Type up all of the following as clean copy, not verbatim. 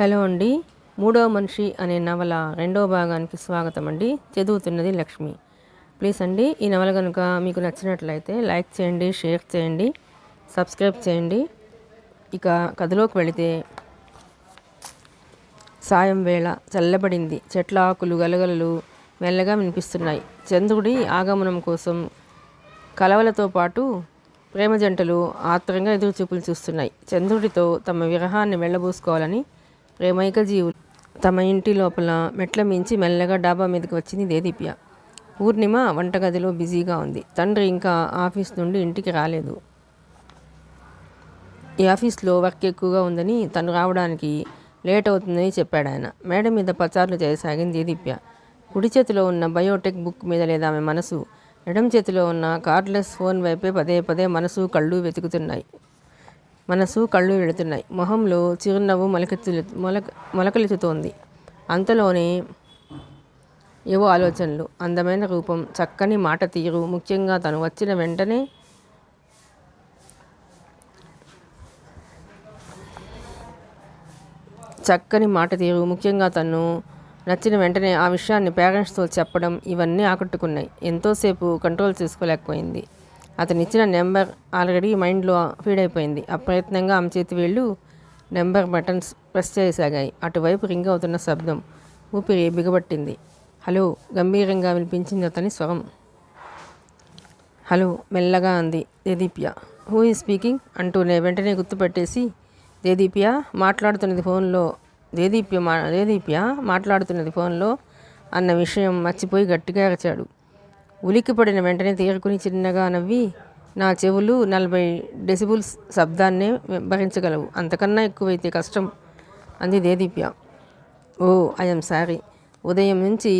Hello అండి. మూడో మనిషి అనే నవల రెండో భాగానికి స్వాగతం అండి. చదువుతున్నది లక్ష్మి. ప్లీజ్ అండి, ఈ నవల కనుక మీకు నచ్చినట్లయితే లైక్ చేయండి, షేర్ చేయండి, సబ్స్క్రైబ్ చేయండి. ఇక కథలోకి వెళితే, సాయం వేళ చల్లబడింది. చెట్ల ఆకులు గలగలలు మెల్లగా వినిపిస్తున్నాయి. చంద్రుడి ఆగమనం కోసం కలవలతో పాటు ప్రేమ జంటలు ఆత్రంగా ఎదురుచూపులు చూస్తున్నాయి. చంద్రుడితో తమ విరహాన్ని వెళ్ళబోసుకోవాలని ప్రేమైక జీవులు తమ ఇంటి లోపల మెట్ల మించి మెల్లగా డాబా మీదకి వచ్చింది దేదీప్య. పూర్ణిమ వంటగదిలో బిజీగా ఉంది. తండ్రి ఇంకా ఆఫీస్ నుండి ఇంటికి రాలేదు. ఈ ఆఫీస్లో వర్క్ ఎక్కువగా ఉందని, తను రావడానికి లేట్ అవుతుందని చెప్పాడు ఆయన. మేడ మీద పచారులు చేయసాగింది దేదీప్య. కుడి చేతిలో ఉన్న బయోటెక్ బుక్ మీద లేదా ఆమె మనసు, ఎడం చేతిలో ఉన్న కార్డ్లెస్ ఫోన్ వైపే పదే పదే మనసు కళ్ళు వెళుతున్నాయి. మొహంలో చిరునవ్వు మొలకలెత్తుతోంది. అంతలోనే ఏవో ఆలోచనలు. అందమైన రూపం, చక్కని మాట తీరు, ముఖ్యంగా తను నచ్చిన వెంటనే ఆ విషయాన్ని పేరెంట్స్తో చెప్పడం, ఇవన్నీ ఆకట్టుకున్నాయి. ఎంతోసేపు కంట్రోల్ చేసుకోలేకపోయింది. అతనిచ్చిన నెంబర్ ఆల్రెడీ మైండ్లో ఫీడ్ అయిపోయింది. అప్రయత్నంగా ఆమె చేతి వేళ్ళు నెంబర్ బటన్స్ ప్రెస్ చేయసాగాయి. అటువైపు రింగ్ అవుతున్న శబ్దం ఊపిరి బిగబట్టింది. హలో, గంభీరంగా వినిపించింది అతని స్వరం. హలో, మెల్లగా అంది దేదీప్య. హూ ఈజ్ స్పీకింగ్ అంటూనే వెంటనే గుర్తుపెట్టేసి, దేదీప్య మాట్లాడుతున్నది ఫోన్లో అన్న విషయం మర్చిపోయి గట్టిగా అరిచాడు. ఉలిక్కిపడిన వెంటనే తేరుకుని చిన్నగా నవ్వి, నా చెవులు 40 డెసిబుల్స్ శబ్దాన్నే భరించగలవు, అంతకన్నా ఎక్కువైతే కష్టం అంది దేదీప్య. ఓ, ఐఎమ్ సారీ. ఉదయం నుంచి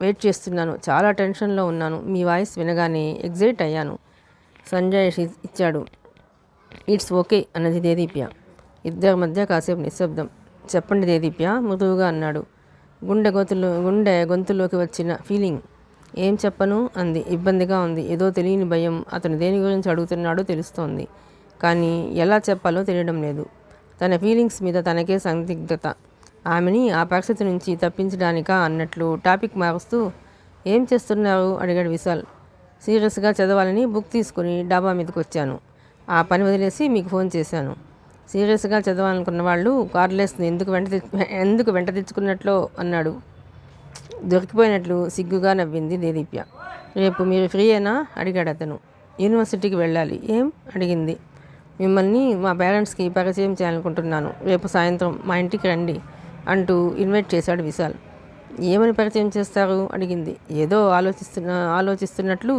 వెయిట్ చేస్తున్నాను. చాలా టెన్షన్లో ఉన్నాను. మీ వాయిస్ వినగానే ఎగ్జైట్ అయ్యాను. సంజయ్ ఇచ్చాడు. ఇట్స్ ఓకే అన్నది దేదీప్య. ఇద్దరి మధ్య కాసేపు నిశ్శబ్దం. చెప్పండి దేదీప్య, మృదువుగా అన్నాడు. గుండె గొంతులోకి వచ్చిన ఫీలింగ్. ఏం చెప్పను అంది. ఇబ్బందిగా ఉంది. ఏదో తెలియని భయం. అతను దేని గురించి అడుగుతున్నాడో తెలుస్తోంది, కానీ ఎలా చెప్పాలో తెలియడం లేదు. తన ఫీలింగ్స్ మీద తనకే సందిగ్ధత. ఆమెని ఆ పరిస్థితి నుంచి తప్పించడానికా అన్నట్లు టాపిక్ మారుస్తూ, ఏం చేస్తున్నారు అడిగాడు విశాల్. సీరియస్గా చదవాలని బుక్ తీసుకుని డాబా మీదకి వచ్చాను. ఆ పని వదిలేసి మీకు ఫోన్ చేశాను. సీరియస్గా చదవాలనుకున్న వాళ్ళు కార్డ్లెస్ని ఎందుకు వెంట తెచ్చుకున్నట్లో అన్నాడు. దొరికిపోయినట్లు సిగ్గుగా నవ్వింది దేదీప్య. రేపు మీరు ఫ్రీయేనా అడిగాడు అతను. యూనివర్సిటీకి వెళ్ళాలి. ఏం అడిగింది. మిమ్మల్ని మా పేరెంట్స్కి పరిచయం చేయాలనుకుంటున్నాను. రేపు సాయంత్రం మా ఇంటికి రండి అంటూ ఇన్వైట్ చేశాడు విశాల్. ఏమని పరిచయం చేస్తారు అడిగింది. ఏదో ఆలోచిస్తున్నట్లు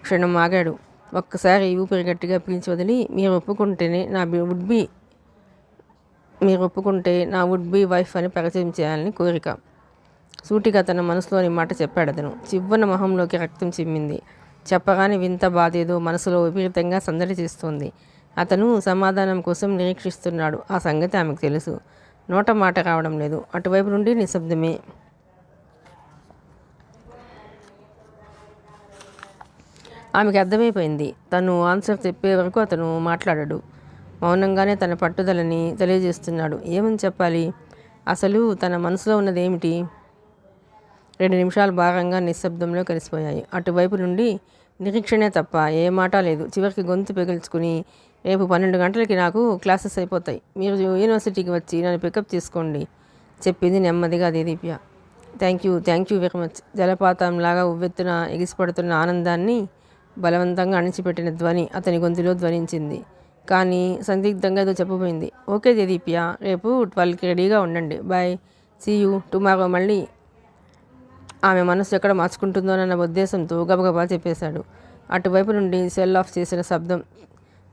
క్షణం ఆగాడు. ఒక్కసారి ఊపిరి గట్టిగా పీల్చి వదిలి, మీరు ఒప్పుకుంటే నా వుడ్ బీ వైఫ్ అని పరిచయం చేయాలని కోరిక. సూటిగా తన మనసులోని మాట చెప్పాడు అతను. చివ్వన మొహంలోకి రక్తం చిమ్మింది. చెప్పగానే వింత బాధేదో మనసులో విపరీతంగా సందడి చేస్తోంది. అతను సమాధానం కోసం నిరీక్షిస్తున్నాడు. ఆ సంగతి ఆమెకు తెలుసు. నోట మాట రావడం లేదు. అటువైపు నుండి నిశ్శబ్దమే. ఆమెకు అర్థమైపోయింది. తను ఆన్సర్ చెప్పే వరకు అతను మాట్లాడాడు. మౌనంగానే తన పట్టుదలని తెలియజేస్తున్నాడు. ఏమని చెప్పాలి? అసలు తన మనసులో ఉన్నది ఏమిటి? 2 నిమిషాలు భారంగా నిశ్శబ్దంలో కలిసిపోయాయి. అటువైపు నుండి నిరీక్షణే తప్ప ఏ మాట లేదు. చివరికి గొంతు పెగిల్చుకుని, రేపు 12 గంటలకి నాకు క్లాసెస్ అయిపోతాయి. మీరు యూనివర్సిటీకి వచ్చి నన్ను పికప్ చేసుకోండి చెప్పింది నెమ్మదిగా Deedeepya. Thank you very much. జలపాతంలాగా ఉవ్వెత్తున ఎగిసిపడుతున్న ఆనందాన్ని బలవంతంగా అణిచిపెట్టిన ధ్వని అతని గొంతులో ధ్వనించింది. కానీ సందిగ్ధంగా ఏదో చెప్పబోయింది. ఓకే దేదీప్య, రేపు 12కి రెడీగా ఉండండి. Bye, see you tomorrow. మళ్ళీ ఆమె మనసు ఎక్కడ మార్చుకుంటుందోనన్న ఉద్దేశంతో గబగబా చెప్పేశాడు. అటువైపు నుండి సెల్ ఆఫ్ చేసిన శబ్దం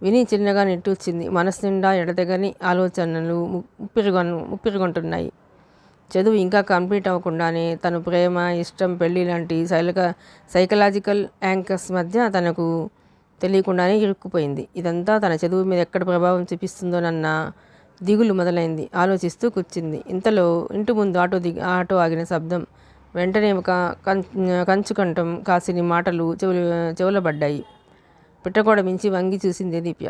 విని చిన్నగా నిట్టూర్చింది. మనసు నిండా ఎడతెగని ఆలోచనలు ముప్పిరిగొంటున్నాయి. చదువు ఇంకా కంప్లీట్ అవ్వకుండానే తను ప్రేమ, ఇష్టం, పెళ్ళి లాంటి సైకలాజికల్ యాంకర్స్ మధ్య తనకు తెలియకుండానే ఇరుక్కుపోయింది. ఇదంతా తన చదువు మీద ఎక్కడ ప్రభావం చూపిస్తుందోనన్న దిగులు మొదలైంది. ఆలోచిస్తూ కూర్చుంది. ఇంతలో ఇంటి ముందు ఆటో ఆగిన శబ్దం. వెంటనే ఒక కంచుకంఠం కాసిని మాటలు చెవులబడ్డాయి. పిట్టగోడ మించి వంగి చూసింది దీప్య.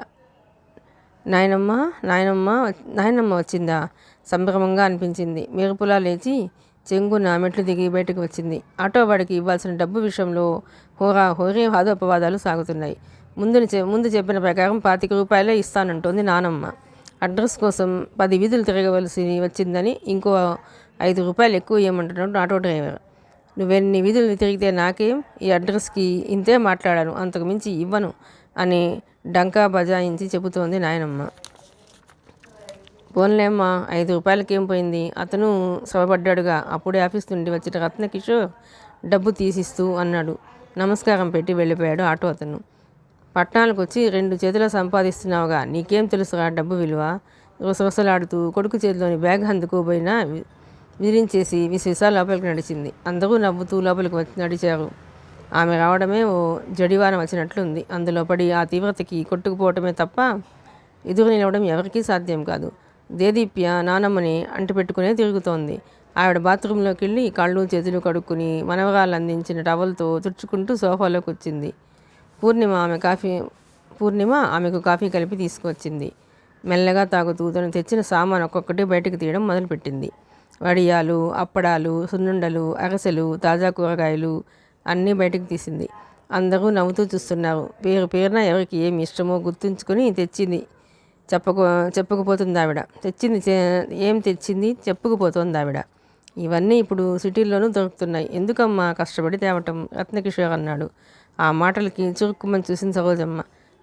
నాయనమ్మ నాయనమ్మ నాయనమ్మ వచ్చిందా? సంభ్రమంగా అనిపించింది. మెరుపులా లేచి చెంగున మెట్లు దిగి బయటకు వచ్చింది. ఆటో వాడికి ఇవ్వాల్సిన డబ్బు విషయంలో హోరీ వాదోపవాదాలు సాగుతున్నాయి. ముందు చెప్పిన ప్రకారం 25 రూపాయలే ఇస్తానంటోంది నానమ్మ. అడ్రస్ కోసం 10 వీధులు తిరగవలసి వచ్చిందని ఇంకో 5 రూపాయలు ఎక్కువ ఇవ్వమంటున్నాడు ఆటో డ్రైవర్. నువ్వెన్ని వీధులు తిరిగితే నాకేం, ఈ అడ్రస్కి ఇంతే మాట్లాడాను, అంతకు మించి ఇవ్వను అని డంకా బజాయించి చెబుతోంది నాయనమ్మ. పోన్లేమ్మా, 5 రూపాయలకేం పోయింది? అతను శ్రమపడ్డాడుగా. అప్పుడే ఆఫీస్ నుండి వచ్చిన రత్నకిషోర్ డబ్బు తీసిస్తూ అన్నాడు. నమస్కారం పెట్టి వెళ్ళిపోయాడు ఆటో అతను. పట్టణాలకు వచ్చి 2 చేతులు సంపాదిస్తున్నావుగా, నీకేం తెలుసురా డబ్బు విలువ? రుసరుసలాడుతూ కొడుకు చేతిలోని బ్యాగ్ అందుకోబోయినా విదిలించేసి విశ్వాసాలు లోపలికి నడిచింది. అందరూ నవ్వుతూ లోపలికి నడిచారు. ఆమె రావడమే ఓ జడివాన వచ్చినట్లుంది. అందులో పడి ఆ తీవ్రతకి కొట్టుకుపోవటమే తప్ప ఎదురు నిలవడం ఎవరికీ సాధ్యం కాదు. దేదీప్య నానమ్మని అంటిపెట్టుకునే తిరుగుతోంది. ఆవిడ బాత్రూంలోకి వెళ్ళి కాళ్ళు చేతులు కడుక్కుని మనవరాలు అందించిన టవల్తో తుడుచుకుంటూ సోఫాలోకి వచ్చింది. పూర్ణిమ ఆమెకు కాఫీ కలిపి తీసుకువచ్చింది. మెల్లగా తాగుతూ తను తెచ్చిన సామాను ఒక్కొక్కటి బయటకు తీయడం మొదలుపెట్టింది. వడియాలు, అప్పడాలు, సున్నుండలు, అరసెలు, తాజా కూరగాయలు అన్నీ బయటకు తీసింది. అందరూ నవ్వుతూ చూస్తున్నారు. పేరున ఎవరికి ఏమి ఇష్టమో గుర్తుంచుకొని తెచ్చింది చెప్పుకుపోతుంది ఆవిడ. ఏం తెచ్చింది చెప్పుకుపోతోంది ఆవిడ. ఇవన్నీ ఇప్పుడు సిటీల్లోనూ దొరుకుతున్నాయి, ఎందుకమ్మా కష్టపడి తేవటం? రత్నకిషోర్ అన్నాడు. ఆ మాటలకి చురుక్కుమని చూసింది సరోజమ్మ.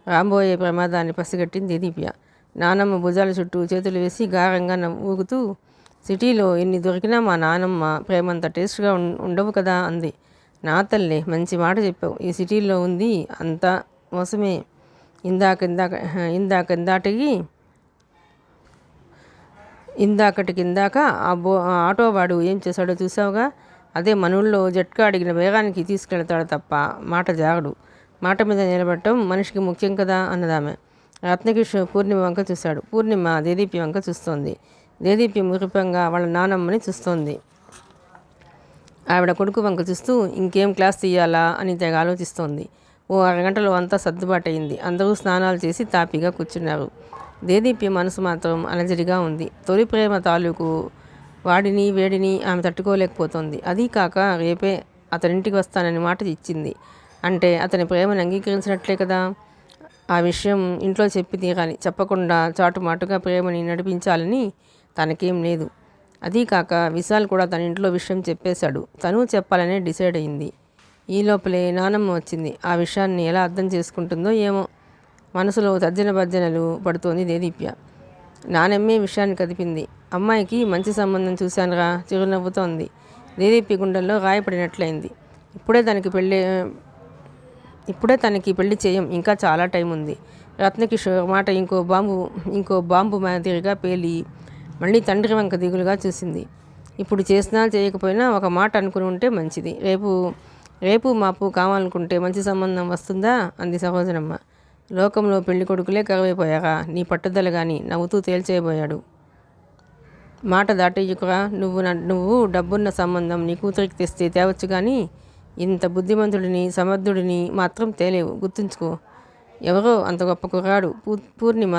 రాబోయే ప్రమాదాన్ని పసిగట్టింది దేదీప్య. నానమ్మ భుజాల చుట్టూ చేతులు వేసి గారంగా ఊగుతూ, సిటీలో ఎన్ని దొరికినా మా నానమ్మ ప్రేమంత టేస్ట్గా ఉండవు కదా అంది. నా తల్లే, మంచి మాట చెప్పావు. ఈ సిటీలో ఉంది అంతా మోసమే. ఇందాక ఆ ఆటోవాడు ఏం చేశాడో చూసావుగా. అదే మనూళ్ళో జట్కా అడిగిన వేగానికి తీసుకెళ్తాడు తప్ప మాట జాగడు. మాట మీద నిలబడటం మనిషికి ముఖ్యం కదా అన్నదామె. రత్నకిషోర్ పూర్ణిమ వంక చూశాడు. పూర్ణిమ దేదీప్య వంక చూస్తోంది. దేదీప్య మురిపంగా వాళ్ళ నానమ్మని చూస్తోంది. ఆవిడ కొడుకు వంక చూస్తూ ఇంకేం క్లాస్ తీయాలా అని తెగ ఆలోచిస్తోంది. ఓ అరగంటలో అంతా సర్దుబాటయింది. అందరూ స్నానాలు చేసి తాపీగా కూర్చున్నారు. దేదీప్య మనసు మాత్రం అలజడిగా ఉంది. తొలి ప్రేమ తాలూకు వాడిని వేడిని ఆమె తట్టుకోలేకపోతోంది. అదీ కాక రేపే అతనింటికి వస్తానని మాట ఇచ్చింది. అంటే అతని ప్రేమను అంగీకరించినట్లే కదా. ఆ విషయం ఇంట్లో చెప్పి తీరాలి. చెప్పకుండా చాటుమాటుగా ప్రేమని నడిపించాలని తనకేం లేదు. అదీ కాక విశాల్ కూడా తన ఇంట్లో విషయం చెప్పేశాడు. తను చెప్పాలనే డిసైడ్ అయింది. ఈ లోపలే నానమ్మ వచ్చింది. ఆ విషయాన్ని ఎలా అర్థం చేసుకుంటుందో ఏమో. మనసులో తర్జన భర్జనలు పడుతోంది దేదీప్య. నానమ్మే విషయాన్ని కదిపింది. అమ్మాయికి మంచి సంబంధం చూశానురా, చిరునవ్వుతోంది. దేదీప్య గుండెల్లో రాయపడినట్లయింది. ఇప్పుడే తనకి పెళ్లి చేయం, ఇంకా చాలా టైం ఉంది. రత్నకిషోర్ మాట ఇంకో బాంబు మాదిరిగా పేలి మళ్ళీ తండ్రి వంక దిగులుగా చూసింది. ఇప్పుడు చేసినా చేయకపోయినా ఒక మాట అనుకుని ఉంటే మంచిది. రేపు మాపు కావాలనుకుంటే మంచి సంబంధం వస్తుందా అంది సరోజనమ్మ. లోకంలో పెళ్లి కొడుకులే కరువైపోయారా నీ పట్టుదల గాని నవ్వుతూ తేల్చేయబోయాడు. మాట దాటేయుకురా. నువ్వు డబ్బున్న సంబంధం నీ కూతురికి తెస్తే తేవచ్చు కానీ ఇంత బుద్ధిమంతుడిని సమర్థుడిని మాత్రం తేలేవు, గుర్తుంచుకో. ఎవరో అంత గొప్ప కుర్రాడు? పూర్ణిమ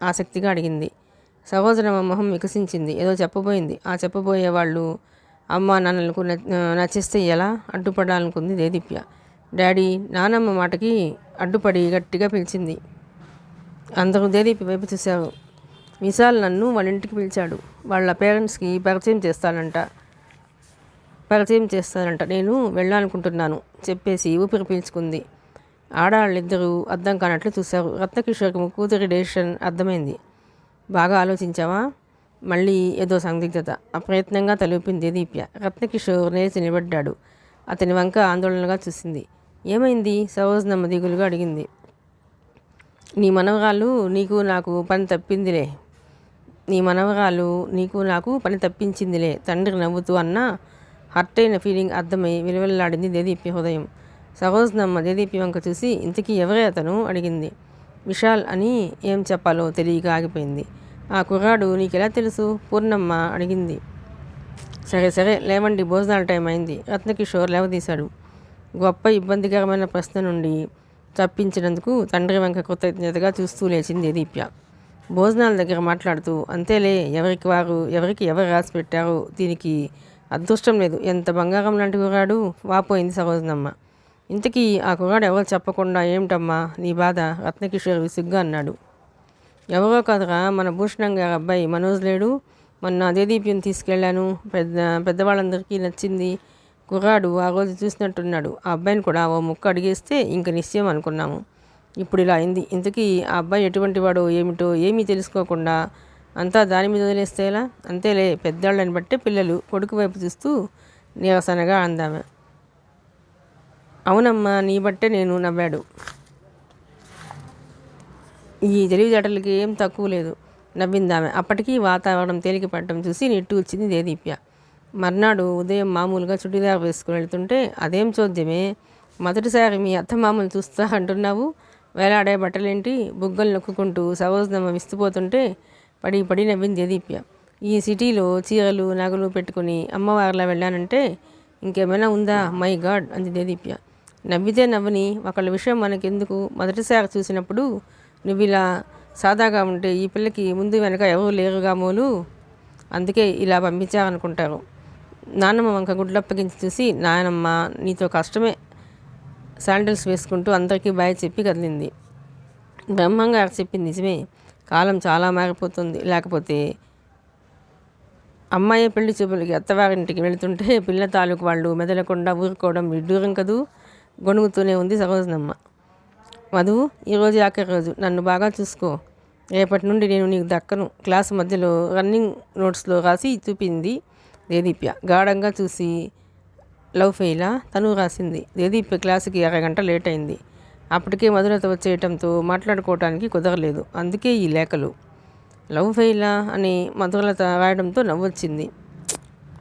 ఆసక్తిగా అడిగింది. సరోజనమ్మ మొహం వికసించింది. ఏదో చెప్పబోయింది. ఆ చెప్పబోయే వాళ్ళు అమ్మ నాన్నలకు నచ్చిస్తే ఎలా అడ్డుపడాలనుకుంది దేదీప్య. డాడీ నానమ్మ మాటకి అడ్డుపడి గట్టిగా పిలిచింది. అందరూ దేదీప్య వైపు చూశారు. విశాల్ నన్ను వాళ్ళ ఇంటికి పిలిచాడు. వాళ్ళ పేరెంట్స్కి పరిచయం చేస్తానంట. నేను వెళ్ళాలనుకుంటున్నాను చెప్పేసి ఊపిరి పీల్చుకుంది. ఆడవాళ్ళిద్దరూ అర్థం కానట్లు చూశారు. రత్నకిషోర్కి కూతురి డెసిషన్ అర్థమైంది. బాగా ఆలోచించావా? మళ్ళీ ఏదో సందిగ్ధత. అప్రయత్నంగా తలూపింది దీప్య. రత్నకిషోర్ లేచి నిలబడ్డాడు. అతని వంక ఆందోళనగా చూసింది. ఏమైంది? సరోజనమ్మ దిగులుగా అడిగింది. నీ మనవరాలు నీకు నాకు పని తప్పించిందిలే తండ్రి నవ్వుతూ అన్న హర్ట్ అయిన ఫీలింగ్ అర్థమై విలువెల్లాడింది దేదీప్య హృదయం. సరోజనమ్మ దేదీప్య వంక చూసి ఇంతకీ ఎవరే అతను అడిగింది. విశాల్ అని ఏం చెప్పాలో తెలియక ఆగిపోయింది. ఆ కుర్రాడు నీకెలా తెలుసు? పూర్ణమ్మ అడిగింది. సరే లేవండి, భోజనాల టైం అయింది. రత్నకిషోర్ లేవదీశాడు. గొప్ప ఇబ్బందికరమైన ప్రశ్న నుండి తప్పించినందుకు తండ్రి వంక కృతజ్ఞతగా చూస్తూ లేచింది దీప్య. భోజనాల దగ్గర మాట్లాడుతూ, అంతేలే, ఎవరికి ఎవరు రాసి పెట్టారో, దీనికి అదృష్టం లేదు, ఎంత బంగారం లాంటి కుర్రాడు, వాపోయింది సరోజనమ్మ. ఇంతకీ ఆ కుర్రాడు ఎవరు చెప్పకుండా ఏమిటమ్మా నీ బాధ? రత్నకిషోర్ విసుగ్గా అన్నాడు. ఎవరో కాదురా, మన భూషణం గారి అబ్బాయి మనోజ్ లేడు, మొన్న దేదీప్యం తీసుకెళ్ళాను, పెద్దవాళ్ళందరికీ నచ్చింది. కుర్రాడు ఆ రోజు చూసినట్టున్నాడు. ఆ అబ్బాయిని కూడా ఓ ముక్క అడిగేస్తే ఇంక నిశ్చయం అనుకున్నాము. ఇప్పుడు ఇలా అయింది. ఇంతకీ ఆ అబ్బాయి ఎటువంటి వాడో ఏమిటో ఏమీ తెలుసుకోకుండా అంతా దాని మీద వదిలేస్తే ఎలా? అంతేలే, పెద్దవాళ్ళని బట్టే పిల్లలు, కొడుకు వైపు చూస్తూ నీరసనగా అందామె. అవునమ్మా, నీ బట్టే నేను నవ్వాడు. ఈ తెలివితేటలకి ఏం తక్కువ లేదు, నవ్విందామె. అప్పటికీ వాతావరణం తేలిక పడటం చూసి నిట్టూర్చింది దేదీప్య. మర్నాడు ఉదయం మామూలుగా చుడిదార్ వేసుకుని వెళ్తుంటే, అదేం చోద్యమే, మొదటిసారి మీ అత్తమామలు చూస్తా అంటున్నావు, వేలాడే బట్టలేంటి, బుగ్గలు నొక్కుంటూ సరోజనమ్మ విస్తుపోతుంటే పడి పడి నవ్వింది దేదీప్య. ఈ సిటీలో చీరలు నగలు పెట్టుకుని అమ్మవారిలా వెళ్ళానంటే ఇంకేమైనా ఉందా? మై గాడ్ అంది దేదీప్య. నవ్వితే నవ్వని, ఒకళ్ళ విషయం మనకెందుకు, మొదటిసారి చూసినప్పుడు నువ్వు ఇలా సాదాగా ఉంటే ఈ పిల్లకి ముందు వెనక ఎవరు లేరుగా మోలు, అందుకే ఇలా పంపించారనుకుంటారు. నాన్నమ్మ వంక గుడ్లప్పగించి చూసి, నాయనమ్మ నీతో కష్టమే, శాండిల్స్ వేసుకుంటూ అందరికీ బాయ్ చెప్పి కదిలింది. బ్రహ్మంగారు చెప్పింది నిజమే, కాలం చాలా మారిపోతుంది. లేకపోతే అమ్మాయి పెళ్లి చూపులకి అత్తవారింటికి వెళుతుంటే పిల్ల తాలూకు వాళ్ళు మెదలకుండా ఊరుకోవడం విడ్డూరం కదూ, గొణుగుతూనే ఉంది సరోజనమ్మ. మధు, ఈరోజు ఆఖరి రోజు, నన్ను బాగా చూసుకో, రేపటి నుండి నేను నీకు దక్కను, క్లాసు మధ్యలో రన్నింగ్ నోట్స్లో రాసి చూపింది దేదీప్య. గాఢంగా చూసి, లవ్ ఫెయిలా? తను రాసింది. దేదీప్య క్లాసుకి అరగంట లేట్ అయింది. అప్పటికే మధురత వచ్చేయటంతో మాట్లాడుకోవటానికి కుదరలేదు. అందుకే ఈ లేఖలు. లవ్ ఫెయిలా అని మధురలత రాయడంతో నవ్వొచ్చింది.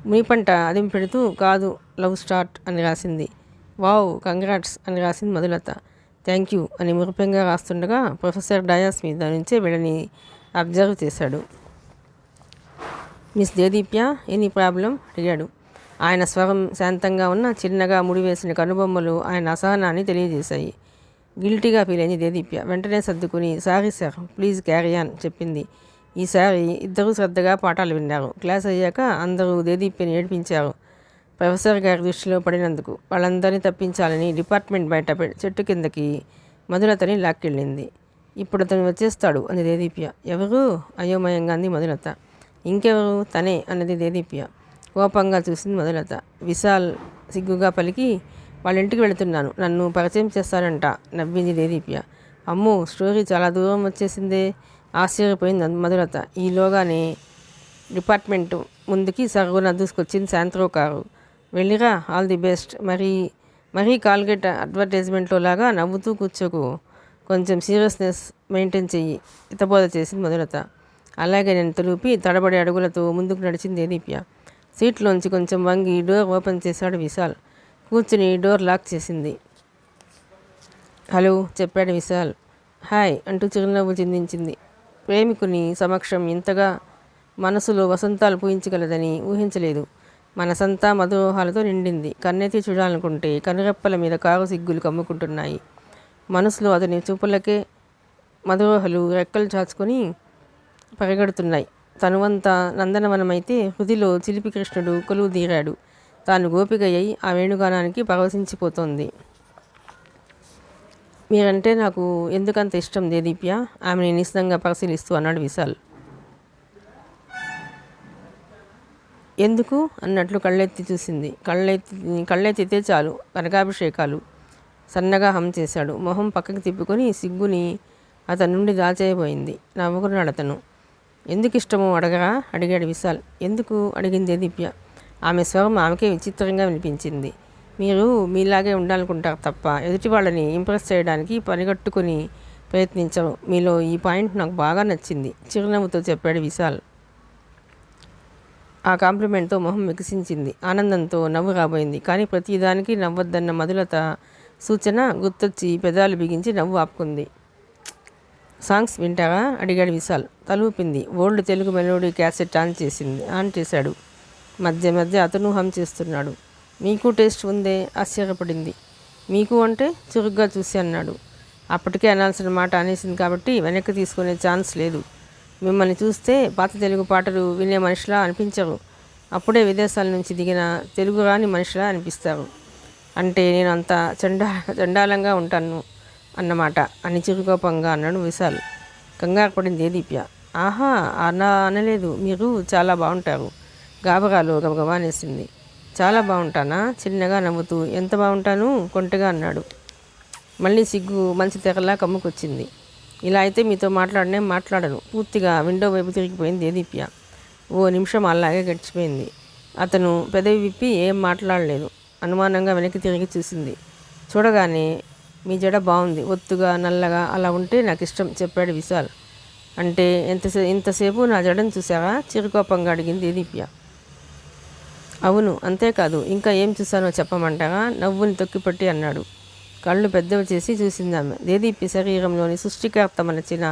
మునిపంట అదిం పెడుతూ, కాదు, లవ్ స్టార్ట్ అని రాసింది. వావ్, కంగ్రాట్స్ అని రాసింది మధులత. థ్యాంక్ యూ అని మురిపెంగా రాస్తుండగా ప్రొఫెసర్ డయాస్ మీద నుంచే వీళ్ళని అబ్జర్వ్ చేశాడు. మిస్ దేదీప్య, ఎనీ ప్రాబ్లం అడిగాడు. ఆయన స్వరం శాంతంగా ఉన్న, చిన్నగా ముడివేసిన కనుబొమ్మలు ఆయన అసహనాన్ని తెలియజేశాయి. గిల్టీగా ఫీల్ అయింది దేదీప్య. వెంటనే సర్దుకుని, sorry sir, please carry on చెప్పింది. ఈసారి ఇద్దరూ శ్రద్ధగా పాఠాలు విన్నారు. క్లాస్ అయ్యాక అందరూ దేదీప్యని ఏడిపించారు. ప్రొఫెసర్ గారి దృష్టిలో పడినందుకు వాళ్ళందరినీ తప్పించాలని డిపార్ట్మెంట్ బయట చెట్టు కిందకి మధులతని లాక్కెళ్ళింది. ఇప్పుడు అతను వచ్చేస్తాడు అంది దేదీప్య. ఎవరు? అయోమయంగా అంది మధులత. ఇంకెవరు, తనే అన్నది దేదీప్య. కోపంగా చూసింది మధులత. విశాల్ సిగ్గుగా పలికి, వాళ్ళ ఇంటికి వెళుతున్నాను, నన్ను పరిచయం చేస్తానంట నవ్వింది దేదీప్య. అమ్మో, స్టోరీ చాలా దూరం వచ్చేసిందే, ఆశ్చర్యపోయింది మధులత. ఈలోగానే డిపార్ట్మెంట్ ముందుకి సర్వన దూసుకొచ్చింది శాంత్రో కారు. వెళ్ళిరా, ఆల్ ది బెస్ట్. మరీ కాల్గేట్ అడ్వర్టైజ్మెంట్లో లాగా నవ్వుతూ కూర్చోకు, కొంచెం సీరియస్నెస్ మెయింటైన్ చెయ్యి హితబోధ చేసింది మధులత. అలాగే నేను తలుపి తడబడే అడుగులతో ముందుకు నడిచింది దేదీప్య. సీట్లోంచి కొంచెం వంగి డోర్ ఓపెన్ చేశాడు విశాల్. కూర్చుని డోర్ లాక్ చేసింది. హలో చెప్పాడు విశాల్. హాయ్ అంటూ చిరునవ్వు చిందించింది. ప్రేమికుని సమక్షం ఇంతగా మనసులో వసంతాలు పూయించగలదని ఊహించలేదు. మనసంతా మధురోహాలతో నిండింది. కన్నెత్తి చూడాలనుకుంటే కనురెప్పల మీద కారు సిగ్గులు కమ్ముకుంటున్నాయి. మనసులో అతని చూపులకే మధురోహలు రెక్కలు చాచుకొని పరిగెడుతున్నాయి. తనువంతా నందనవనమైతే హృదిలో చిలిపి కృష్ణుడు కొలువు తీరాడు. తాను గోపిక అయి ఆ వేణుగానానికి పరవశించిపోతోంది. మీరంటే నాకు ఎందుకంత ఇష్టం దేదీప్య? ఆమెని నిశితంగా పరిశీలిస్తూ అన్నాడు విశాల్. ఎందుకు అన్నట్లు కళ్ళెత్తి చూసింది. కళ్ళెత్తితే చాలు కనకాభిషేకాలు. సన్నగా హం చేశాడు. మొహం పక్కకి తిప్పుకొని సిగ్గుని అతని నుండి దాచేయబోయింది. నవ్వుకున్నాడు అతను. ఎందుకు ఇష్టమో అడగరా అడిగాడు విశాల్. ఎందుకు అడిగింది దేదీప్య. ఆమె స్వరం ఆమెకే విచిత్రంగా వినిపించింది. మీరు మీలాగే ఉండాలనుకుంటారు తప్ప ఎదుటి వాళ్ళని ఇంప్రెస్ చేయడానికి పనిగట్టుకుని ప్రయత్నించరు. మీలో ఈ పాయింట్ నాకు బాగా నచ్చింది చిరునవ్వుతో చెప్పాడు విశాల్. ఆ కాంప్లిమెంట్తో మొహం వికసించింది. ఆనందంతో నవ్వు రాబోయింది. కానీ ప్రతిదానికి నవ్వొద్దన్న మధులత సూచన గుర్తొచ్చి పెదాలు బిగించి నవ్వు ఆపుకుంది. సాంగ్స్ వింటారా అడిగాడు విశాల్. తలూపింది. Old Telugu melody cassette on చేశాడు. మధ్య మధ్య అతను హమ్ చేస్తున్నాడు. మీకు టేస్ట్ ఉందే ఆశ్చర్యపడింది. మీకు అంటే చురుగ్గా చూసి అన్నాడు. అప్పటికే అనాల్సిన మాట అనేసింది కాబట్టి వెనక్కి తీసుకునే ఛాన్స్ లేదు. మిమ్మల్ని చూస్తే పాత తెలుగు పాటలు వినే మనిషిలా అనిపించరు. అప్పుడే విదేశాల నుంచి దిగిన తెలుగు రాని మనిషిలా అనిపిస్తారు. అంటే నేను అంత చండాలంగా ఉంటాను అన్నమాట అని చిరుకోపంగా అన్నాడు విశాల్. కంగారు పడింది దేదీప్య. ఆహా, అలా అనలేదు, మీరు చాలా బాగుంటారు. గాబరాలో గబగబా అనేసింది. చాలా బాగుంటానా? చిన్నగా నవ్వుతూ. ఎంత బాగుంటాను? కొంటెగా అన్నాడు. మళ్ళీ సిగ్గు మంచి తెరలా కమ్ముకొచ్చింది. ఇలా అయితే మీతో మాట్లాడను. పూర్తిగా విండో వైపు తిరిగిపోయింది దేదీప్య. ఓ నిమిషం అలాగే గడిచిపోయింది. అతను పెదవి విప్పి ఏం మాట్లాడలేదు. అనుమానంగా వెనక్కి తిరిగి చూసింది. చూడగానే మీ జడ బాగుంది, ఒత్తుగా నల్లగా అలా ఉంటే నాకు ఇష్టం చెప్పాడు విశాల్. అంటే ఇంతసేపు నా జడను చూసావా? చిరుకోపంగా అడిగింది దేదీప్య. అవును, అంతేకాదు ఇంకా ఏం చూశానో చెప్పమంటారా? నవ్వుని తొక్కిపట్టి అన్నాడు. కళ్ళు పెద్దవి చేసి చూసిందామె. దేదీప్య శరీరంలోని సృష్టికర్త మలచిన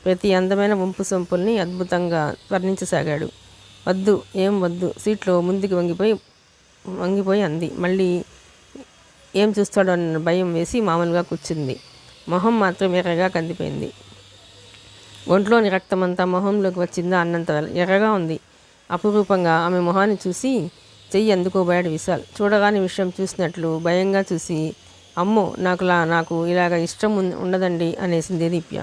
ప్రతి అందమైన వంపు సొంపుల్ని అద్భుతంగా వర్ణించసాగాడు. వద్దు, ఏం వద్దు, సీట్లో ముందుకు వంగిపోయి అంది. మళ్ళీ ఏం చూస్తాడో అన్న భయం వేసి మామూలుగా కూర్చుంది. మొహం మాత్రం ఎర్రగా కందిపోయింది. ఒంట్లోని రక్తమంతా మొహంలోకి వచ్చిందా అన్నంత ఎర్రగా ఉంది. అపురూపంగా ఆమె మొహాన్ని చూసి చెయ్యి అందుకోబోయాడు విశాల్. చూడగానే విషయం చూసినట్లు భయంగా చూసి, అమ్మో, నాకు ఇలాగ ఇష్టం ఉండదండి అనేసింది దేదీప్య.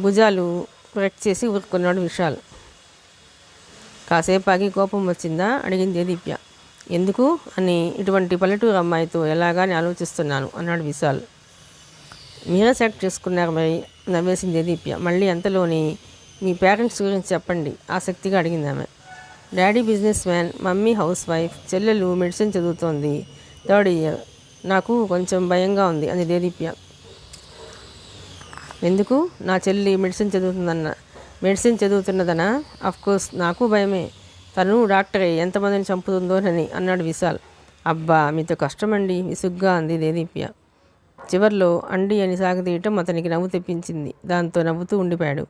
భుజాలు ప్రెక్ చేసి ఊరుకున్నాడు విశాల్. కాసేపు ఆగి కోపం వచ్చిందా అడిగింది దేదీప్య. ఎందుకు అని ఇటువంటి పల్లెటూరు అమ్మాయితో ఎలాగాని ఆలోచిస్తున్నాను అన్నాడు విశాల్. మీరే సెలెక్ట్ చేసుకున్నారు మరి నవ్వేసింది దేదీప్య. మళ్ళీ అంతలోని మీ పేరెంట్స్ గురించి చెప్పండి ఆసక్తిగా అడిగింది ఆమె. Daddy business man, mummy house wife, చెల్లెలు మెడిసిన్ చదువుతోంది, 3rd ఇయర్. నాకు కొంచెం భయంగా ఉంది అని దేదీప్య. ఎందుకు? నా చెల్లి మెడిసిన్ చదువుతున్నదనా? అఫ్కోర్స్ నాకు భయమే. తను డాక్టరే, ఎంతమందిని చంపుతుందోనని అన్నాడు విశాల్. అబ్బా, మీతో కష్టమండి విసుగ్గా అంది దేదీప్య. చివర్లో అండి అని సాగతీయటం అతనికి నవ్వు తెప్పించింది. దాంతో నవ్వుతూ ఉండిపోయాడు.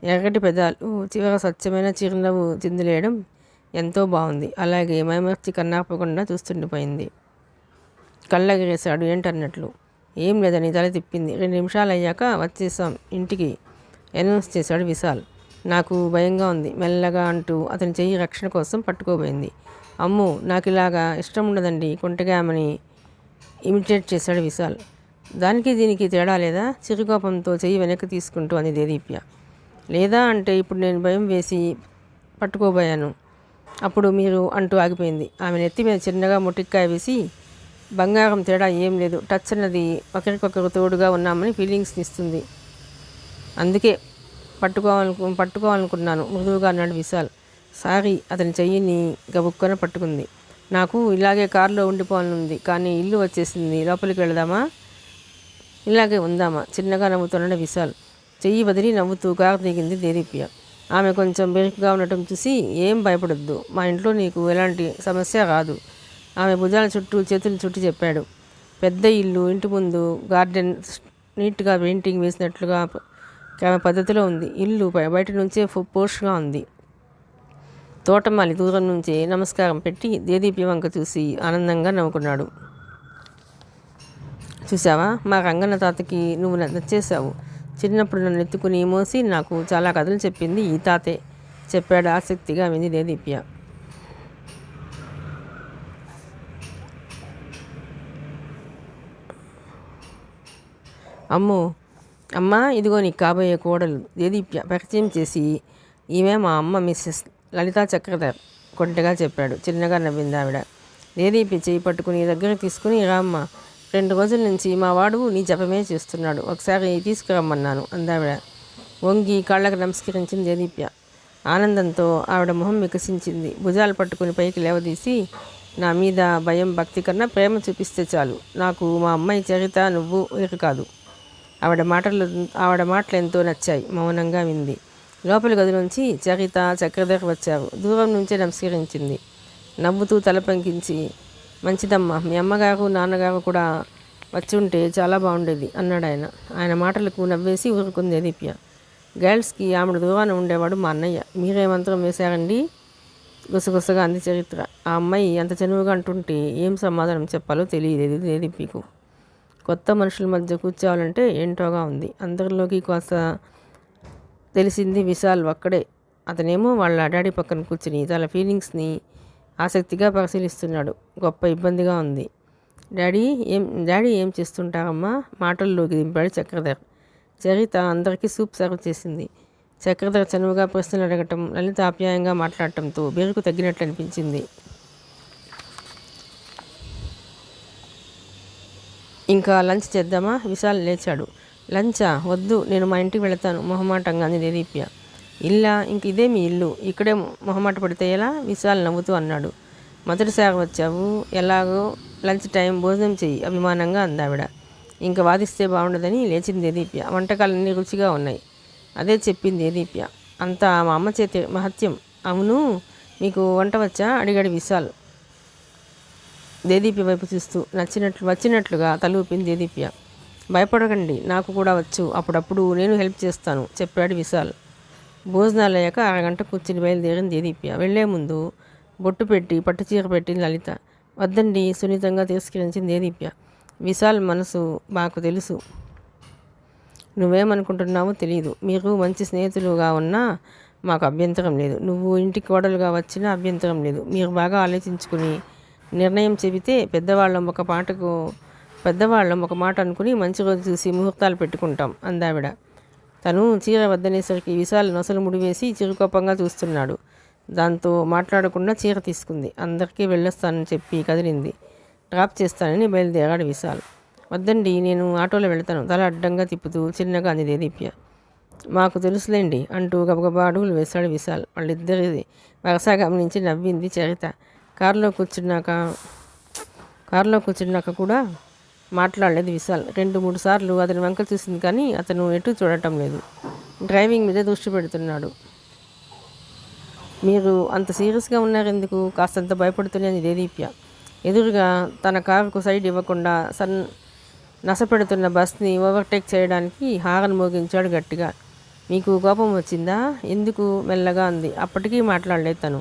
ఎర్రటి పెదాలు చివర స్వచ్ఛమైన చిరునవ్వు చిందులేయడం ఎంతో బాగుంది. అలాగే మైమర్చి కన్నాపకుండా చూస్తుండిపోయింది. కళ్ళగిరేశాడు ఏంటన్నట్లు. ఏం లేదని తల తిప్పింది. 2 నిమిషాలు అయ్యాక వచ్చేసాం ఇంటికి అనౌన్స్ చేశాడు విశాల్. నాకు భయంగా ఉంది మెల్లగా అంటూ అతని చెయ్యి రక్షణ కోసం పట్టుకోబోయింది. అమ్మో, నాకు ఇలాగా ఇష్టం ఉండదండి కొంటగా ఆమెని ఇమిటేట్ చేశాడు విశాల్. దానికి దీనికి తేడా లేదా? చిరుకోపంతో చెయ్యి వెనక్కి తీసుకుంటూ అంది దేదీప్య. లేదా అంటే ఇప్పుడు నేను భయం వేసి పట్టుకోబోయాను, అప్పుడు మీరు అంటూ ఆగిపోయింది. ఆమె నెత్తి మీద చిన్నగా మొటిక్కాయ వేసి, బంగారం తేడా ఏం లేదు, టచ్ అన్నది ఒకరికొకరు తోడుగా ఉన్నామని ఫీలింగ్స్ని ఇస్తుంది, అందుకే పట్టుకోవాలనుకున్నాను మృదువుగా అన్నాడు విశాల్. సారీ అతని చెయ్యిని గబుక్కొని పట్టుకుంది. నాకు ఇలాగే కారులో ఉండిపోవాలనుంది, కానీ ఇల్లు వచ్చేసింది, లోపలికి వెళదామా? ఇలాగే ఉందామా? చిన్నగా నవ్వుతున్నాడు విశాల్. చెయ్యి వదిలి నవ్వుతూ కారు దిగింది దేదీప్య. ఆమె కొంచెం బెరుకుగా ఉండటం చూసి, ఏం భయపడొద్దు, మా ఇంట్లో నీకు ఎలాంటి సమస్య రాదు. ఆమె భుజాల చుట్టూ చేతులు చుట్టి చెప్పాడు. పెద్ద ఇల్లు, ఇంటి ముందు గార్డెన్, నీట్గా పెయింటింగ్ వేసినట్లుగా ఆమె పద్ధతిలో ఉంది. ఇల్లు బయట నుంచే పోష్గా ఉంది. తోటమాలి దూరం నుంచే నమస్కారం పెట్టి దేదీప్య వంక చూసి ఆనందంగా నవ్వుకున్నాడు. చూసావా, మా రంగన్న తాతకి నువ్వు నచ్చేసావు. చిన్నప్పుడు నన్ను ఎత్తుకుని మోసి నాకు చాలా కథలు చెప్పింది ఈ తాతే చెప్పాడు ఆసక్తిగా వింది దేదీప్య. అమ్మా, ఇదిగో నీకు కాబోయే కోడలు దేదీప్య పరిచయం చేసి, ఈమె మా అమ్మ మిస్సెస్ లలితా చక్రధర్ కొంటగా చెప్పాడు. చిన్నగా నవ్వింది ఆవిడ. దేదీప్య చేయి పట్టుకుని దగ్గరకు తీసుకుని, రామ్మ, 2 రోజుల నుంచి మా వాడు నీ జపమే చేస్తున్నాడు, ఒకసారి తీసుకురమ్మన్నాను అందావిడ. వంగి కాళ్ళకు నమస్కరించింది దేదీప్య. ఆనందంతో ఆవిడ మొహం వికసించింది. భుజాలు పట్టుకుని పైకి లేవదీసి, నా మీద భయం భక్తి కన్నా ప్రేమ చూపిస్తే చాలు, నాకు మా అమ్మాయి చరిత నువ్వు వేరు కాదు. ఆవిడ మాటలు ఎంతో నచ్చాయి. మౌనంగా వింది. లోపలి గది నుంచి చరిత చక్రధర్ వచ్చారు. దూరం నుంచే నమస్కరించింది. నవ్వుతూ తల పంకించి, మంచిదమ్మా, మీ అమ్మగారు నాన్నగారు కూడా వచ్చి ఉంటే చాలా బాగుండేది అన్నాడు ఆయన. ఆయన మాటలకు నవ్వేసి ఊరుకుంది దేదీప్య. గర్ల్స్కి ఆమెడు దూరాన ఉండేవాడు మా అన్నయ్య, మీరే మంత్రం వేశారండి గుసగుసగా అంది చరిత్ర. ఆ అమ్మాయి అంత చనువుగా అంటుంటే ఏం సమాధానం చెప్పాలో తెలియలేదు దేదీప్యకు. కొత్త మనుషుల మధ్య కూర్చోవాలంటే ఏంటోగా ఉంది. అందరిలోకి కాస్త తెలిసింది విశాల్ ఒక్కడే. అతనేమో వాళ్ళ డాడీ పక్కన కూర్చుని తన ఫీలింగ్స్ని ఆసక్తిగా పరిశీలిస్తున్నాడు. గొప్ప ఇబ్బందిగా ఉంది. డాడీ ఏం చేస్తుంటారమ్మా? మాటల్లోకి దింపాడు చక్రధర్. చరిత అందరికీ సూప్ సర్వ్ చేసింది. చక్రధర్ చనువుగా ప్రశ్నలు అడగటం, లలిత ఆప్యాయంగా మాట్లాడటంతో బెరుకు తగ్గినట్లు అనిపించింది. ఇంకా లంచ్ చేద్దామా? విశాల్ లేచాడు. లంచా? వద్దు, నేను మా ఇంటికి వెళతాను మొహమాటంగా అంది దేదీప్య. ఇల్లా? ఇంక ఇదే మీ ఇల్లు, ఇక్కడే మొహమాట పడితే ఎలా? విశాల్ నవ్వుతూ అన్నాడు. మొదటిసారి వచ్చావు, ఎలాగో లంచ్ టైం, భోజనం చెయ్యి అభిమానంగా అందావిడ. ఇంకా వాదిస్తే బాగుండదని లేచింది దేదీప్య. వంటకాలన్నీ రుచిగా ఉన్నాయి. అదే చెప్పింది దేదీప్య. అంతా మా అమ్మ చేతి మహత్యం. అవును, మీకు వంట వచ్చా? అడిగాడు విశాల్ దేదీప్య వైపు చూస్తూ. వచ్చినట్లుగా తలూపింది దేదీప్య. భయపడకండి, నాకు కూడా వచ్చు, అప్పుడప్పుడు నేను హెల్ప్ చేస్తాను చెప్పాడు విశాల్. భోజనాలు అయ్యాక అరగంట కూర్చుని బయలుదేరింది దేదీప్య. వెళ్లే ముందు బొట్టు పెట్టి పట్టుచీర పెట్టింది లలిత. వద్దండి, సున్నితంగా తిరస్కరించింది దేదీప్య. విశాల్ మనసు మాకు తెలుసు, నువ్వేమనుకుంటున్నావో తెలియదు. మీరు మంచి స్నేహితులుగా ఉన్నా మాకు అభ్యంతరం లేదు. నువ్వు ఇంటికి కోడలుగా వచ్చినా అభ్యంతరం లేదు. మీరు బాగా ఆలోచించుకుని నిర్ణయం చెబితే పెద్దవాళ్ళం ఒక మాట అనుకుని మంచి రోజు చూసి ముహూర్తాలు పెట్టుకుంటాం అందావిడ. తను చీర వద్దనేసరికి విశాల్ నొసలు ముడివేసి చిరుకోపంగా చూస్తున్నాడు. దాంతో మాట్లాడకుండా చీర తీసుకుంది. అందరికీ వెళ్ళొస్తానని చెప్పి కదిలింది. డ్రాప్ చేస్తానని బయలుదేరాడు విశాల్. వద్దండి, నేను ఆటోలో వెళ్తాను తల అడ్డంగా తిప్పుతూ చిన్నగా అంది దేదీప్య. మాకు తెలుసులేండి అంటూ గబగబా అడుగులు వేశాడు విశాల్. వాళ్ళిద్దరి వరస గమనించి నవ్వింది చరిత. కారులో కూర్చున్నాక కూడా మాట్లాడలేదు విశాల్. 2-3 సార్లు అతని వంక చూసింది, కానీ అతను ఎటు చూడటం లేదు. డ్రైవింగ్ మీద దృష్టి పెడుతున్నాడు. మీరు అంత సీరియస్గా ఉన్నారెందుకు? కాస్తంత భయపడుతున్నది దేదీప్య. ఎదురుగా తన కారుకు సైడ్ ఇవ్వకుండా నసపెడుతున్న బస్ని ఓవర్టేక్ చేయడానికి హారన్ మోగించాడు గట్టిగా. మీకు కోపం వచ్చిందా? ఎందుకు? మెల్లగా అంది. అప్పటికీ మాట్లాడలేదు తను.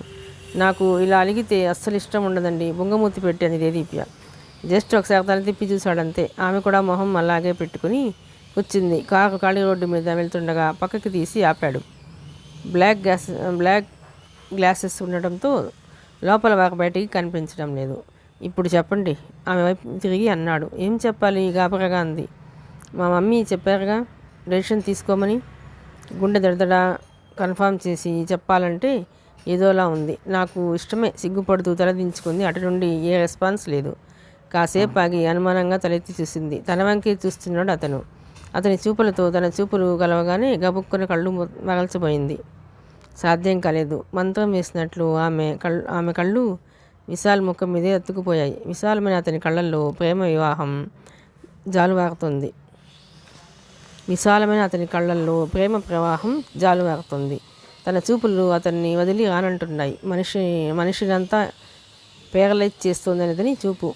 నాకు ఇలా అలిగితే అస్సలు ఇష్టం ఉండదండి బొంగమూతి పెట్టింది దేదీప్య. జస్ట్ ఒకసారి తల తిప్పి చూశాడంతే. ఆమె కూడా మొహం అలాగే పెట్టుకుని కూర్చుంది. కారు ఖాళీ రోడ్డు మీద వెళ్తుండగా పక్కకి తీసి ఆపాడు. బ్లాక్ గ్లాసెస్ ఉండటంతో లోపల వారు బయటికి కనిపించడం లేదు. ఇప్పుడు చెప్పండి ఆమె వైపు తిరిగి అన్నాడు. ఏం చెప్పాలి? గాబరగా అంది. మా మమ్మీ చెప్పారుగా డెసిషన్ తీసుకోమని. గుండె దడదడ కన్ఫర్మ్ చేసి చెప్పాలంటే ఏదోలా ఉంది. నాకు ఇష్టమే. సిగ్గుపడుతూ తలదించుకుంది. అటు నుండి ఏ రెస్పాన్స్ లేదు. కాసేపు ఆగి అనుమానంగా తలెత్తి చూసింది. తన వంకే చూస్తున్నాడు అతను. అతని చూపులతో తన చూపులు కలవగానే గబుక్కున కళ్ళు మరల్చిపోయింది. సాధ్యం కాలేదు. మంత్రం వేసినట్లు ఆమె కళ్ళు విశాల్ ముఖం మీదే అతుక్కుపోయాయి. విశాలమైన అతని కళ్ళల్లో ప్రేమ ప్రవాహం జాలువారుతుంది. తన చూపులు అతన్ని వదిలి రానంటున్నాయి. మనిషినంతా పేరలైజ్ చేస్తోందనేదని చూపు.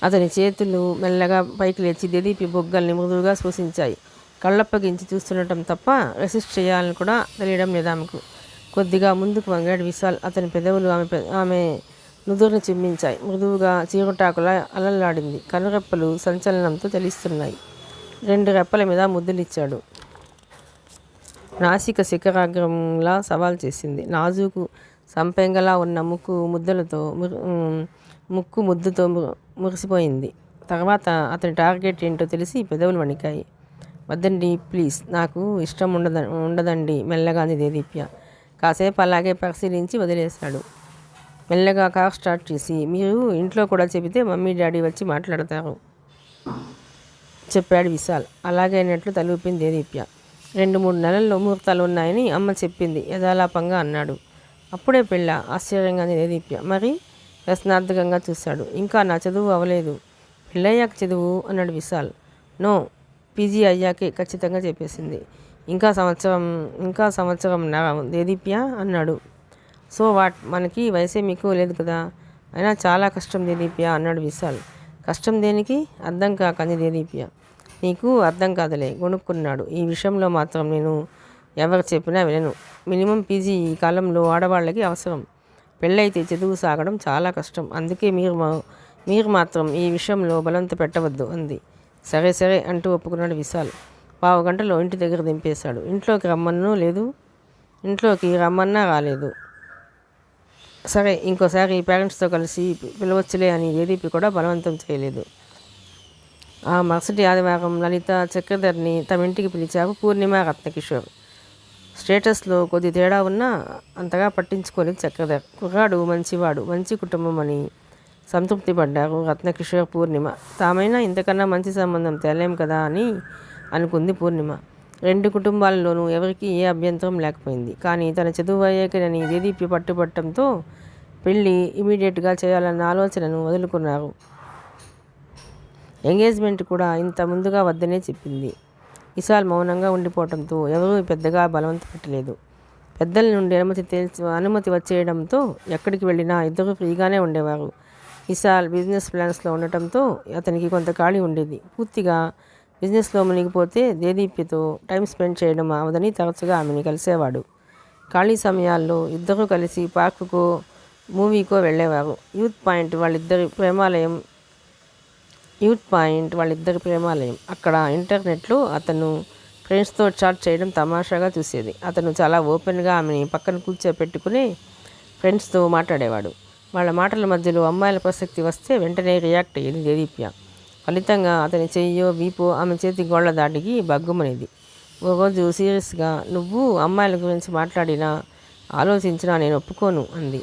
అతని చేతులు మెల్లగా పైకి లేచి దేదీప్య బొగ్గల్ని మృదువుగా స్పృశించాయి. కళ్ళప్పగించి చూస్తుండటం తప్ప రెసిస్ట్ చేయాలని కూడా తెలియడం లేదు ఆమెకు. కొద్దిగా ముందుకు వంగాడు విశాల్. అతని పెదవులు ఆమె నుదురుని చిమ్మించాయి. మృదువుగా చీరుటాకులా అలల్లాడింది. కనురెప్పలు సంచలనంతో చలిస్తున్నాయి. 2 రెప్పల మీద ముద్దులిచ్చాడు. నాసిక శిఖరాగ్రంలా సవాల్ చేసింది. నాజూకు సంపెంగలా ఉన్న ముక్కు ముద్దుతో మురిసిపోయింది. తర్వాత అతని టార్గెట్ ఏంటో తెలిసి పెదవులు వణికాయి. వద్దండి ప్లీజ్, నాకు ఇష్టం ఉండదండి మెల్లగా అంది దేదీప్య. కాసేపు అలాగే పరిశీలించి వదిలేశాడు. మెల్లగా కార్ స్టార్ట్ చేసి, మీరు ఇంట్లో కూడా చెబితే మమ్మీ డాడీ వచ్చి మాట్లాడతారు చెప్పాడు విశాల్. అలాగే అన్నట్లు తలూపింది దేదీప్య. 2-3 నెలల్లో ముహూర్తాలు ఉన్నాయని అమ్మ చెప్పింది యథాలాపంగా అన్నాడు. అప్పుడే పెళ్ళా? ఆశ్చర్యంగా అంది దేదీప్య. మరి? ప్రశ్నార్థకంగా చూశాడు. ఇంకా నా చదువు అవ్వలేదు. పెళ్ళయ్యాక చదువు అన్నాడు విశాల్. నో, పీజీ అయ్యాకే ఖచ్చితంగా చెప్పేసింది. ఇంకా సంవత్సరం దేదీప్య అన్నాడు. సో వాట్, మనకి వయసే మీకు లేదు కదా. అయినా చాలా కష్టం దేదీప్య అన్నాడు విశాల్. కష్టం దేనికి? అర్థం కాకంది దేదీప్య. నీకు అర్థం కాదులే గొణుక్కున్నాడు. ఈ విషయంలో మాత్రం నేను ఎవరు చెప్పినా వినను. మినిమం పీజీ ఈ కాలంలో ఆడవాళ్ళకి అవసరం. పెళ్ళైతే చదువు సాగడం చాలా కష్టం. అందుకే మీరు మాత్రం ఈ విషయంలో బలంత పెట్టవద్దు అంది. సరే అంటూ ఒప్పుకున్నాడు విశాల్. పావుగంటలో ఇంటి దగ్గర దింపేశాడు. ఇంట్లోకి రమ్మన్నా రాలేదు. సరే ఇంకోసారి పేరెంట్స్తో కలిసి పిలవచ్చులే అని జేదీపీ కూడా బలవంతం చేయలేదు. ఆ మరుసటి ఆదివారం లలిత, చక్రధర్ని తమ ఇంటికి పిలిచారు పూర్ణిమ, రత్నకిషోర్. స్టేటస్లో కొద్ది తేడా ఉన్నా అంతగా పట్టించుకోలేదు చక్రధర్. కుర్రాడు మంచివాడు, మంచి కుటుంబం అని సంతృప్తి పడ్డారు రత్నకిషోర్, పూర్ణిమ. తామైనా ఇంతకన్నా మంచి సంబంధం తేలేం కదా అని అనుకుంది పూర్ణిమ. 2 కుటుంబాలలోనూ ఎవరికీ ఏ అభ్యంతరం లేకపోయింది. కానీ తన చదువు అయ్యాకనని జేదీపీ పట్టుబట్టడంతో పెళ్ళి ఇమీడియట్గా చేయాలన్న ఆలోచనను వదులుకున్నారు. ఎంగేజ్మెంట్ కూడా ఇంత ముందుగా వద్దనే చెప్పింది. విశాల్ మౌనంగా ఉండిపోవడంతో ఎవరూ పెద్దగా బలవంత పెట్టలేదు. పెద్దల నుండి అనుమతి వచ్చేయడంతో ఎక్కడికి వెళ్ళినా ఇద్దరు ఫ్రీగానే ఉండేవారు. విశాల్ బిజినెస్ ప్లాన్స్లో ఉండటంతో అతనికి కొంత ఖాళీ ఉండేది. పూర్తిగా బిజినెస్లో మునిగిపోతే జేదీపీతో టైం స్పెండ్ చేయడం అవదని తరచుగా ఆమెని కలిసేవాడు. ఖాళీ సమయాల్లో ఇద్దరూ కలిసి పార్కుకో, మూవీకో వెళ్ళేవారు. యూత్ పాయింట్ వాళ్ళిద్దరి ప్రేమాలయం. అక్కడ ఇంటర్నెట్లో అతను ఫ్రెండ్స్తో చాట్ చేయడం తమాషాగా చూసేది. అతను చాలా ఓపెన్గా ఆమెని పక్కన కూర్చోపెట్టుకుని ఫ్రెండ్స్తో మాట్లాడేవాడు. వాళ్ళ మాటల మధ్యలో అమ్మాయిల ప్రసక్తి వస్తే వెంటనే రియాక్ట్ అయ్యేది జేదీప్య. ఫలితంగా అతని చెయ్యో వీపో ఆమె చేతి గోళ్ల దాటికి బగ్గుమనేది. ఓ రోజు సీరియస్గా, నువ్వు అమ్మాయిల గురించి ఆలోచించినా నేను ఒప్పుకోను అంది.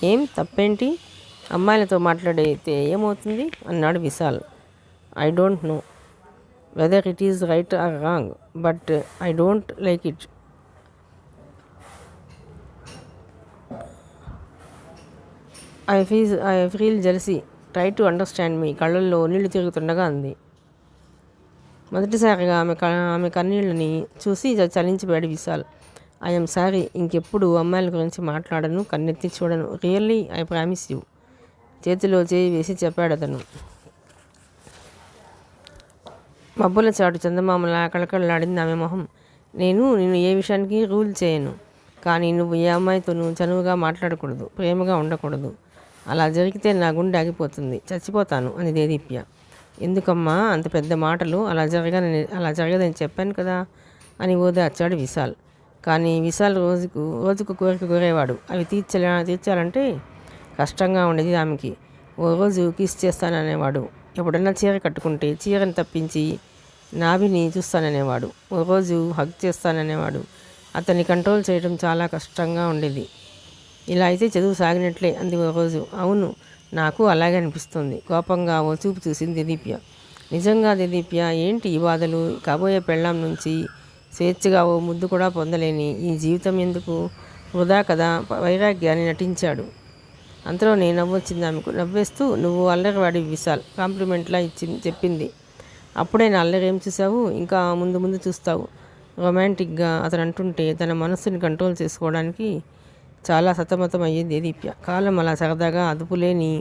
ఏం తప్పేంటి? అమ్మాయిలతో మాట్లాడితే ఏమవుతుంది అన్నాడు Vishal. I don't know whether it is right or wrong, but I don't like it. I feel jealousy, try to understand me. కళ్ళల్లో నీళ్లు తిరుగుతుండగా అంది. మొదటిసారిగా ఆమె కన్నీళ్ళని చూసి చలించిపోయాడు విశాల్. ఐఎమ్ సారీ, ఇంకెప్పుడు అమ్మాయిల గురించి మాట్లాడను, కన్నెత్తి చూడను. Really I promise you. చేతిలో చేయి వేసి చెప్పాడు అతను. మబ్బుల చాటు చందమామలా కళకళలాడింది ఆమె మొహం. నేను ఏ విషయానికి రూల్ చేయను, కానీ నువ్వు ఏ అమ్మాయితోనూ చనువుగా మాట్లాడకూడదు, ప్రేమగా ఉండకూడదు. అలా జరిగితే నా గుండె ఆగిపోతుంది, చచ్చిపోతాను అని జేదీప్య. ఎందుకమ్మా అంత పెద్ద మాటలు? అలా జరగదని చెప్పాను కదా అని ఓదార్చాడు విశాల్. కానీ విశాల్ రోజుకు కోరిక కోరేవాడు. అవి తీర్చాలంటే కష్టంగా ఉండేది ఆమెకి. ఓ రోజు కిస్ చేస్తాననేవాడు. ఎప్పుడన్నా చీర కట్టుకుంటే చీరను తప్పించి నాభిని చూస్తాననేవాడు. ఓ రోజు హగ్ చేస్తాననేవాడు. అతన్ని కంట్రోల్ చేయడం చాలా కష్టంగా ఉండేది. ఇలా అయితే చదువు సాగినట్లే అంది ఓ రోజు. అవును, నాకు అలాగే అనిపిస్తుంది. కోపంగా ఓ చూపు చూసింది దీప్య. నిజంగా దీప్య, ఏంటి ఈ బాధలు? కాబోయే పెళ్ళాం నుంచి స్వేచ్ఛగా ఓ ముద్దు కూడా పొందలేని ఈ జీవితం ఎందుకు? వృధా కదా. వైరాగ్యాన్ని నటించాడు. అంతలోనే నవ్వొచ్చింది ఆమెకు. నవ్వేస్తూ, నువ్వు అల్లరివాడి విశాల్ కాంప్లిమెంట్లా చెప్పింది. అప్పుడే నా అల్లరి ఏం చూసావు? ఇంకా ముందు ముందు చూస్తావు. రొమాంటిక్గా అతను అంటుంటే తన మనస్సుని కంట్రోల్ చేసుకోవడానికి చాలా సతమతం అయ్యేది దీప్య. కాలం అలా సరదాగా అదుపులేని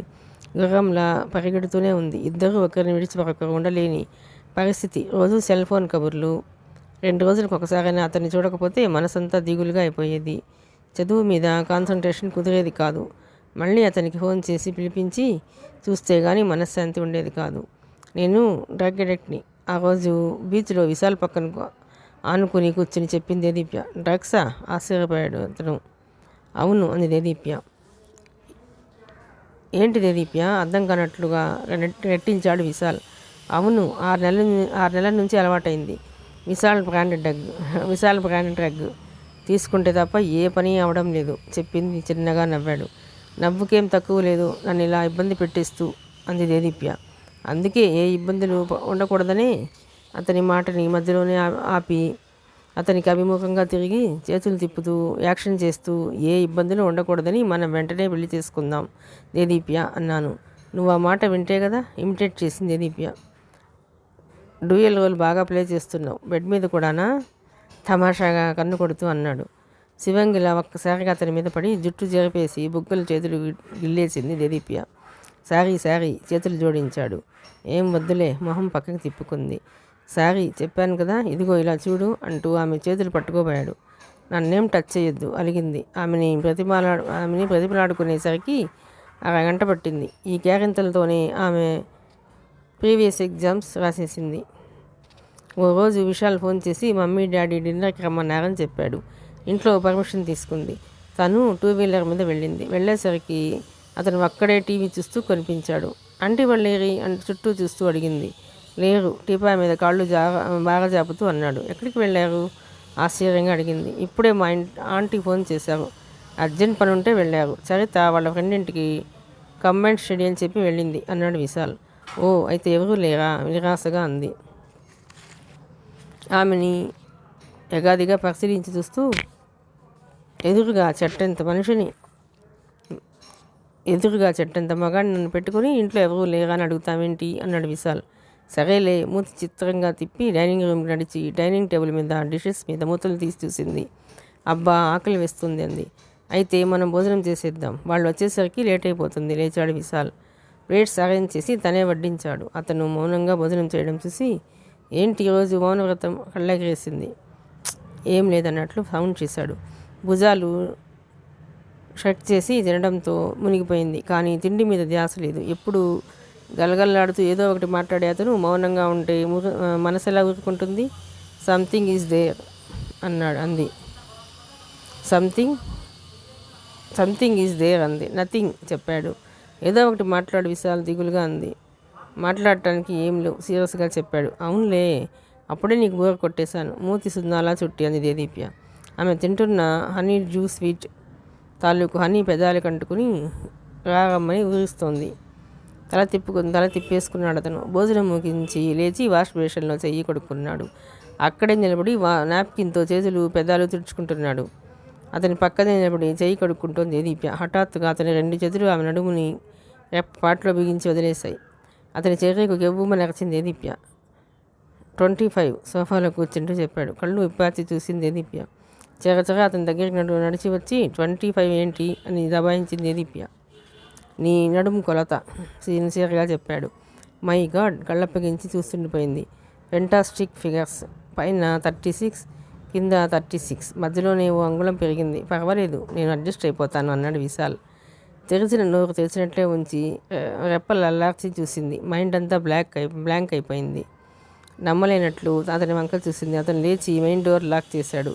గుర్రంలా పరిగెడుతూనే ఉంది. ఇద్దరూ ఒకరిని విడిచి ఒకరు ఉండలేని పరిస్థితి. రోజు సెల్ ఫోన్ కబుర్లు. 2 రోజులకు ఒకసారైనా అతన్ని చూడకపోతే మనసంతా దిగులుగా అయిపోయేది. చదువు మీద కాన్సన్ట్రేషన్ కుదిరేది కాదు. మళ్ళీ అతనికి ఫోన్ చేసి పిలిపించి చూస్తే కానీ మనశ్శాంతి ఉండేది కాదు. నేను డ్రగ్ అడిక్ట్ని. ఆ రోజు బీచ్లో విశాల్ పక్కన ఆనుకుని కూర్చుని చెప్పింది దీప్య. డ్రగ్సా? ఆశ్చర్యపోయాడు అతను. అవును అంది దేదీప్య. ఏంటి దేదీప్య? అర్థం కానట్లుగా రెట్టించాడు విశాల్. అవును, 6 నెలల నుంచి అలవాటైంది. విశాల్ బ్రాండ్ డ్రగ్ తీసుకుంటే తప్ప ఏ పని అవడం లేదు చెప్పింది చిన్నగా నవ్వాడు. నవ్వుకేం తక్కువ లేదు, నన్ను ఇలా ఇబ్బంది పెట్టేస్తూ అంది దేదీప్య. అందుకే ఏ ఇబ్బందులు ఉండకూడదనే అతని మాటని మధ్యలోనే ఆపి అతనికి అభిముఖంగా తిరిగి చేతులు తిప్పుతూ యాక్షన్ చేస్తూ, ఏ ఇబ్బందులు ఉండకూడదని మనం వెంటనే పెళ్లి చేసుకుందాం దేదీప్య అన్నాను. నువ్వు ఆ మాట వింటే కదా. ఇమిటేట్ చేసింది దేదీప్య. డ్యూయల్ రోల్ బాగా ప్లే చేస్తున్నావు. బెడ్ మీద కూడానా? తమాషాగా కన్ను కొడుతూ అన్నాడు. శివంగిలా ఒక్కసారిగా అతని మీద పడి జుట్టు జరిపేసి బుగ్గలు చేతులు గిల్లేసింది దేదీప్య. సారీ చేతులు జోడించాడు. ఏం వద్దులే, మొహం పక్కకి తిప్పుకుంది. సారీ చెప్పాను కదా, ఇదిగో ఇలా చూడు అంటూ ఆమె చేతులు పట్టుకోబోయాడు. నన్నేం టచ్ చేయొద్దు అలిగింది. ఆమెని ప్రతిమలాడుకునేసరికి అరగంట పట్టింది. ఈ కేరింతలతోనే ఆమె ప్రీవియస్ ఎగ్జామ్స్ రాసేసింది. ఓ రోజు విశాల్ ఫోన్ చేసి మమ్మీ డాడీ డిన్నర్కి రమ్మన్నారని చెప్పాడు. ఇంట్లో పర్మిషన్ తీసుకుంది. తను 2 వీలర్ మీద వెళ్ళింది. వెళ్ళేసరికి అతను అక్కడే టీవీ చూస్తూ కనిపించాడు. ఆంటీ వాళ్ళేరి అని చుట్టూ చూస్తూ అడిగింది. లేరు. టీపాయ్ మీద కాళ్ళు బాగా జాపుతూ అన్నాడు. ఎక్కడికి వెళ్ళారు? ఆశ్చర్యంగా అడిగింది. ఇప్పుడే మా ఆంటీ ఫోన్ చేశారు. అర్జెంట్ పని ఉంటే వెళ్ళారు. చరిత వాళ్ళ ఫ్రెండింటికి కంబైన్డ్ స్టడీ అని చెప్పి వెళ్ళింది అన్నాడు విశాల్. ఓ, అయితే ఎవరూ లేరా? నిరాశగా అంది. ఆమెని ఎగాదిగా పరిశీలించి చూస్తూ ఎదురుగా చెట్టంత మగాడిని నన్ను పెట్టుకుని ఇంట్లో ఎవరూ లేరా అని అడుగుతామేంటి అన్నాడు విశాల్. సరేలే. మూతి చిత్రంగా తిప్పి డైనింగ్ రూమ్కి నడిచి డైనింగ్ టేబుల్ మీద డిషెస్ మీద మూతలు తీసి చూసింది. అబ్బా, ఆకలి వేస్తుంది అంది. అయితే మనం భోజనం చేసేద్దాం. వాళ్ళు వచ్చేసరికి లేట్ అయిపోతుంది లేచాడు విశాల్. ప్లేట్స్ అరేంజ్ చేసి తనే వడ్డించాడు. అతను మౌనంగా భోజనం చేయడం చూసి ఏంటి ఈరోజు మౌనవ్రతం కళ్ళెగరేసింది. ఏం లేదన్నట్లు సౌండ్ చేశాడు. భుజాలు షట్ చేసి తినడంతో మునిగిపోయింది. కానీ తిండి మీద ధ్యాస లేదు. ఎప్పుడు గలగల్లాడుతూ ఏదో ఒకటి మాట్లాడే అతను మౌనంగా ఉంటే మనసు ఎలా ఊరుకుంటుంది? సంథింగ్ ఈజ్ దేర్ అంది. సంథింగ్ ఈజ్ దేర్ అంది. నథింగ్ చెప్పాడు. ఏదో ఒకటి మాట్లాడు విశాల్ దిగులుగా అంది. మాట్లాడటానికి ఏం లేవు సీరియస్గా చెప్పాడు. అవునులే, అప్పుడే నీకు బోర్ కొట్టేశాను. మూతి సున్నాలా చుట్టి అంది దేదీప్య. ఆమె తింటున్న హనీ జ్యూస్ స్వీట్ తాలూకు హనీ పెదాలు కంటుకుని రాగమ్మని ఊరిస్తోంది. తల తిప్పేసుకున్నాడు అతను. భోజనం ముగించి లేచి వాష్ బేషన్లో చెయ్యి కొడుకున్నాడు. అక్కడే నిలబడి నాప్కిన్తో చేతులు పెదాలు తుడుచుకుంటున్నాడు. అతని పక్కనే నిలబడి చెయ్యి కడుక్కుంటోంది దేదీప్య. హఠాత్తుగా అతని 2 చేతులు ఆమె నడుముని పాటలో బిగించి వదిలేశాయి. అతని చర్యకు గెవ్వుమని నరచింది దేదీప్య. 25 సోఫాలో కూర్చుంటూ చెప్పాడు. కళ్ళు విప్పార్చి చూసింది దేదీప్య. చెరచగా అతని దగ్గరికి నడిచి వచ్చి 25 ఏంటి అని దబాయించింది దేదీప్య. నీ నడుము కొలత సిన్సియర్గా చెప్పాడు. మై గాడ్, కళ్ళప్పగించి చూస్తుండిపోయింది. Fantastic figures. పైన 36, కింద 36, మధ్యలోనే ఓ అంగుళం పెరిగింది. పర్వాలేదు, నేను అడ్జస్ట్ అయిపోతాను అన్నాడు విశాల్. తెరిచిన నోరు తెరిచినట్లే ఉంచి రెప్పలు అల్లార్చి చూసింది. మైండ్ అంతా బ్లాంక్ అయిపోయింది. నమ్మలేనట్లు అతని వంక చూసింది. అతను లేచి మెయిన్ డోర్ లాక్ చేశాడు.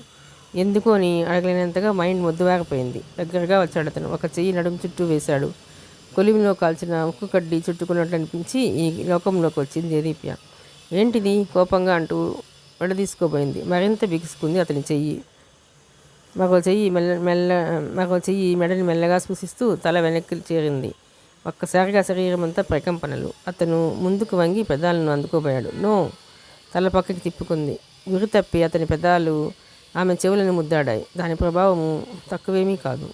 ఎందుకో అని అడగలేనంతగా మైండ్ మొద్దువాకపోయింది. దగ్గరగా వచ్చాడు అతను. ఒక చెయ్యి నడుము చుట్టూ వేశాడు. కొలిమిలో కాల్చిన ఉక్కు కడ్డీ చుట్టుకున్నట్లు అనిపించి ఈ లోకంలోకి వచ్చింది దేదీప్య. ఏంటిది కోపంగా అంటూ విడదీసుకోబోయింది. మరింత బిగుసుకుంది అతని చెయ్యి. మరో చెయ్యి మెడని మెల్లగా స్పృశిస్తూ తల వెనక్కి చేరింది. ఒక్కసారిగా శరీరం అంతా ప్రకంపనలు. అతను ముందుకు వంగి పెదాలను అందుకోబోయాడు. నో. తల పక్కకి తిప్పుకుంది. గురి తప్పి అతని పెదాలు ఆమె చెవులను ముద్దాడాయి. దాని ప్రభావము తక్కువేమీ కాదు.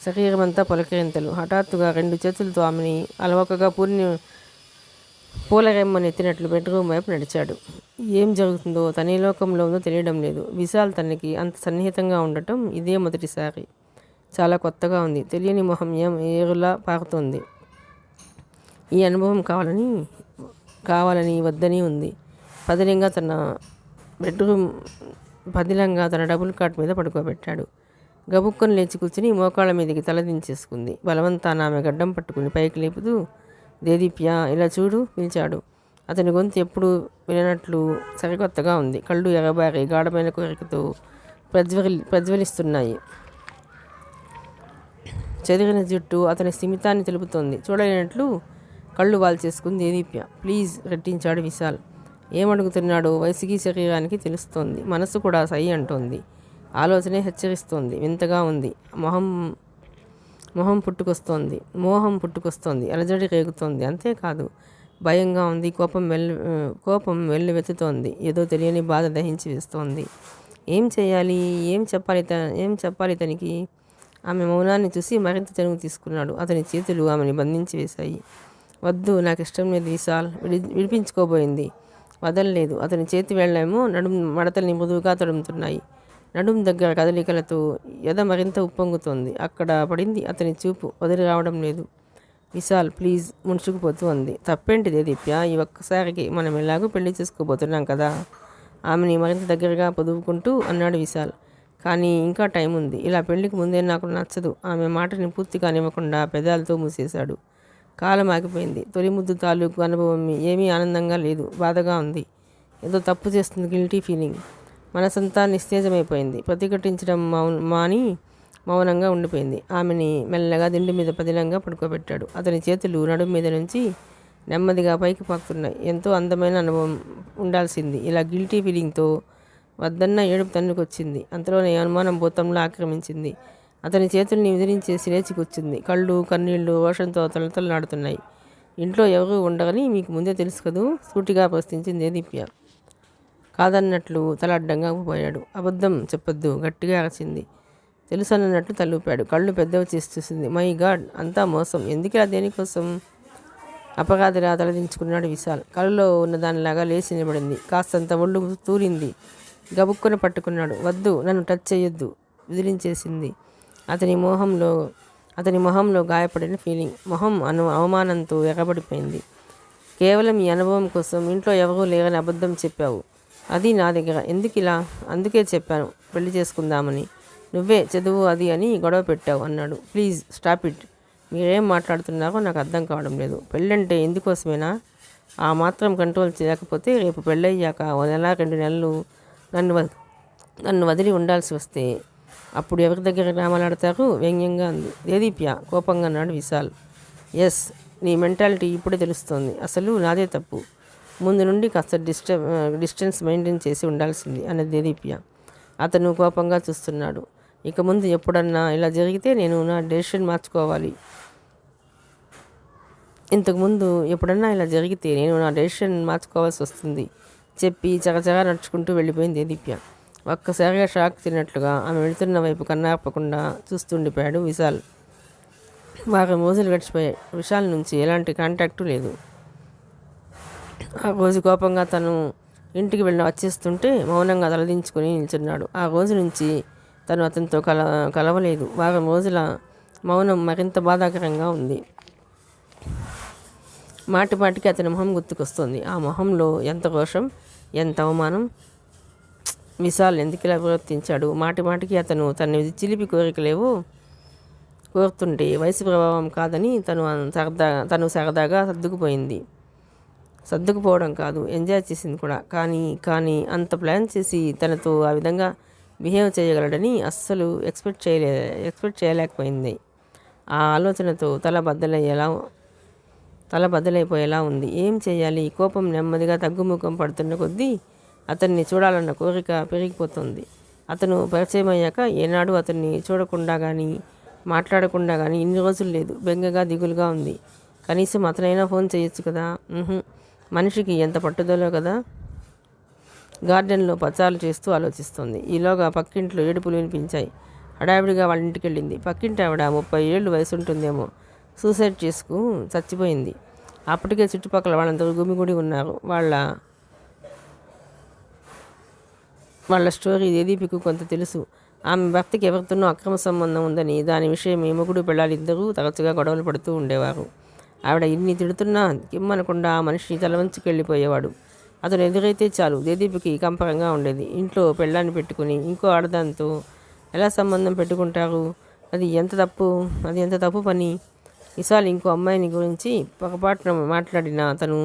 శరీరం అంతా పులకరింతలు. హఠాత్తుగా 2 చేతులతో ఆమెని అలవకగా పూలరెమ్మని ఎత్తినట్లు బెడ్రూమ్ వైపు నడిచాడు. ఏం జరుగుతుందో తనే లోకంలో ఉందో తెలియడం లేదు. విశాల్ తనకి అంత సన్నిహితంగా ఉండటం ఇదే మొదటిసారి. చాలా కొత్తగా ఉంది. తెలియని మొహం ఏరులా పారుతోంది. ఈ అనుభవం కావాలని వద్దని ఉంది. పదిలంగా తన డబుల్ కాట్ మీద పడుకోబెట్టాడు. గబుక్కుని లేచి కూర్చుని మోకాళ్ళ మీదకి తలదించేసుకుంది. బలవంతాన ఆమె గడ్డం పట్టుకుని పైకి లేపుతూ దేదీప్య ఇలా చూడు పిలిచాడు. అతని గొంతు ఎప్పుడు వినట్లు సరికొత్తగా ఉంది. కళ్ళు ఎగబారి గాఢమైన కోరికతో ప్రజ్వలిస్తున్నాయి. చెదిరిన జుట్టు అతని స్థిమితాన్ని తెలుపుతోంది. చూడలేనట్లు కళ్ళు వాల్చేసుకుంది దేదీప్య. ప్లీజ్ రెట్టించాడు విశాల్. ఏమడుగుతున్నాడో వయసుకి శరీరానికి తెలుస్తోంది. మనసు కూడా సై అంటోంది. ఆలోచనే హెచ్చరిస్తోంది. వింతగా ఉంది. మోహం పుట్టుకొస్తోంది. అలజడి రేగుతోంది. అంతేకాదు భయంగా ఉంది. కోపం వెల్లువెత్తుతోంది. ఏదో తెలియని బాధ దహించి వేస్తోంది. ఏం చేయాలి? ఏం చెప్పాలి తనకి? ఆమె మౌనాన్ని చూసి మరింత చనువు తీసుకున్నాడు. అతని చేతులు ఆమెని బంధించి వేశాయి. వద్దు, నాకు ఇష్టం లేదు విశాల్. విడిపించుకోబోయింది. వదలలేదు. అతని చేతి వేళ్ళేమో నడుము మడతల్ని మృదువుగా తడుముతున్నాయి. నడుము దగ్గర కదలికలతో ఎద మరింత ఉప్పొంగుతోంది. అక్కడ పడింది అతని చూపు. వదిలి రావడం లేదు. విశాల్ ప్లీజ్ ముడుచుకుపోతూ అంది. తప్పేంటి దేదీప్య? ఈ ఒక్కసారికి మనం ఎలాగో పెళ్లి చేసుకోబోతున్నాం కదా. ఆమెని మరింత దగ్గరగా పొదువుకుంటూ అన్నాడు విశాల్. కానీ ఇంకా టైం ఉంది. ఇలా పెళ్లికి ముందే నాకు నచ్చదు. ఆమె మాటని పూర్తిగా నివ్వకుండా పెదాలతో మూసేశాడు. కాలం ఆగిపోయింది. తొలి ముద్దు తాలూకు అనుభవం ఏమీ ఆనందంగా లేదు. బాధగా ఉంది. ఏదో తప్పు చేస్తుంది, గిల్టీ ఫీలింగ్. మనసంతా నిస్తేజమైపోయింది. ప్రతిఘటించడం మాని మౌనంగా ఉండిపోయింది. ఆమెని మెల్లగా దిండు మీద పదిలంగా పడుకోబెట్టాడు. అతని చేతులు నడుము మీద నుంచి నెమ్మదిగా పైకి పాకుతున్నాయి. ఎంతో అందమైన అనుభవం ఉండాల్సింది. ఇలా గిల్టీ ఫీలింగ్తో వద్దన్న ఏడుపు తన్నుకొచ్చింది. అంతలోనే అనుమానం భూతంలో ఆక్రమించింది. అతని చేతుల్ని విదిరించేసి లేచి కూర్చుంది. కళ్ళు కన్నీళ్లు రోషంతో తలతలలాడుతున్నాయి. ఇంట్లో ఎవరూ ఉండరని మీకు ముందే తెలుసు కదూ? సూటిగా ప్రశ్నించింది దేదీప్య. కాదన్నట్లు తల అడ్డంగా పోయాడు. అబద్ధం చెప్పొద్దు, గట్టిగా అరచింది. తెలుసన్నట్లు తలూపాడు. కళ్ళు పెద్దవి చేసి చూసింది. మై గాడ్, అంతా మోసం. ఎందుకిలా, దేనికోసం? అపరాధిలా తలదించుకున్నాడు విశాల్. కళ్ళలో ఉన్న దానిలాగా లేచి నిలబడింది. కాస్తంత ఒళ్ళు తూరింది. గబుక్కున పట్టుకున్నాడు. వద్దు, నన్ను టచ్ చేయొద్దు, విదిలించేసింది. అతని మొహంలో గాయపడిన ఫీలింగ్. మొహం అవమానంతో ఎగబడిపోయింది. కేవలం ఈ అనుభవం కోసం ఇంట్లో ఎవరూ లేరని అబద్ధం చెప్పావు. అది నా దగ్గర. ఎందుకిలా? అందుకే చెప్పాను పెళ్లి చేసుకుందామని. నువ్వే చదువు అది అని గొడవ పెట్టావు అన్నాడు. Please stop it. మీరేం మాట్లాడుతున్నారో నాకు అర్థం కావడం లేదు. పెళ్ళంటే ఎందుకోసమేనా? ఆ మాత్రం కంట్రోల్ చేయకపోతే రేపు పెళ్ళయ్యాక 1 నెల 2 నెలలు నన్ను వదిలి ఉండాల్సి వస్తే అప్పుడు ఎవరి దగ్గర రామాలాడతారు? వ్యంగ్యంగా అంది దేదీప్య. కోపంగా అన్నాడు విశాల్. ఎస్, నీ మెంటాలిటీ ఇప్పుడే తెలుస్తోంది. అసలు నాదే తప్పు. ముందు నుండి కాస్త డిస్టెన్స్ మెయింటైన్ చేసి ఉండాల్సింది అన్నది దేదీప్య. అతను కోపంగా చూస్తున్నాడు. ఇక ముందు ఎప్పుడన్నా ఇలా జరిగితే నేను నా డెసిషన్ మార్చుకోవాలి. ఇంతకుముందు ఎప్పుడన్నా ఇలా జరిగితే నేను నా డెసిషన్ మార్చుకోవాల్సి వస్తుంది చెప్పి చకచగా నడుచుకుంటూ వెళ్ళిపోయింది దేదీప్య. ఒక్కసారిగా షాక్ తిన్నట్లుగా ఆమె వెళుతున్న వైపు కన్నార్పకుండా చూస్తుండిపోయాడు విశాల్. వారం రోజులు గడిచిపోయాయి. విశాల్ నుంచి ఎలాంటి కాంటాక్టు లేదు. ఆ రోజు కోపంగా తను ఇంటికి వచ్చేస్తుంటే మౌనంగా తలదించుకొని నిల్చున్నాడు. ఆ రోజు నుంచి తను అతనితో కలవలేదు. వారం రోజుల మౌనం మరింత బాధాకరంగా ఉంది. మాటిమాటికి అతని మొహం గుర్తుకొస్తుంది. ఆ మొహంలో ఎంత రోషం, ఎంత అవమానం. విశాల్ ఎందుకిలా ప్రవర్తించాడు? మాటిమాటికి అతను తన చిలిపి కోరికలేవో కోరుతుంటే వయసు ప్రభావం కాదని తను సరదాగా సర్దుకుపోవడం కాదు, ఎంజాయ్ చేసింది కూడా. కానీ అంత ప్లాన్ చేసి తనతో ఆ విధంగా బిహేవ్ చేయగలడని అస్సలు ఎక్స్పెక్ట్ చేయలేకపోయింది. ఆ ఆలోచనతో తల బద్దలైపోయేలా ఉంది. ఏం చేయాలి? కోపం నెమ్మదిగా తగ్గుముఖం పడుతున్న కొద్దీ అతన్ని చూడాలన్న కోరిక పెరిగిపోతుంది. అతను పరిచయం అయ్యాక ఏనాడు అతన్ని చూడకుండా కానీ మాట్లాడకుండా కానీ ఇన్ని రోజులు లేదు. బెంగగా దిగులుగా ఉంది. కనీసం అతనైనా ఫోన్ చేయొచ్చు కదా. మనిషికి ఎంత పట్టుదలో కదా. గార్డెన్లో పచారులు చేస్తూ ఆలోచిస్తోంది. ఈలోగా పక్కింట్లో ఏడుపులు వినిపించాయి. హడావిడిగా వాళ్ళ ఇంటికి వెళ్ళింది. పక్కింటి ఆవిడ 30 ఏళ్ళు వయసు ఉంటుందేమో. సూసైడ్ చేసుకు చచ్చిపోయింది. అప్పటికే చుట్టుపక్కల వాళ్ళందరూ గుమిగూడి ఉన్నారు. వాళ్ళ స్టోరీ దేదీపికు కొంత తెలుసు. ఆమె భర్తకి ఎవరితోనూ అక్రమ సంబంధం ఉందని, దాని విషయం ఈ మొగుడు పెళ్ళాలిద్దరూ తరచుగా గొడవలు పడుతూ ఉండేవారు. ఆవిడ ఇన్ని తిడుతున్నా కిమ్మనకుండా ఆ మనిషి తలవంచుకెళ్ళిపోయేవాడు. అతను ఎదురైతే చాలు దేదీపికి కంపరంగా ఉండేది. ఇంట్లో పెళ్ళాన్ని పెట్టుకుని ఇంకో ఆడదాంతో ఎలా సంబంధం పెట్టుకుంటారు? అది ఎంత తప్పు పని. విశాల్ ఇంకో అమ్మాయిని గురించి పొరపాటున మాట్లాడినా తను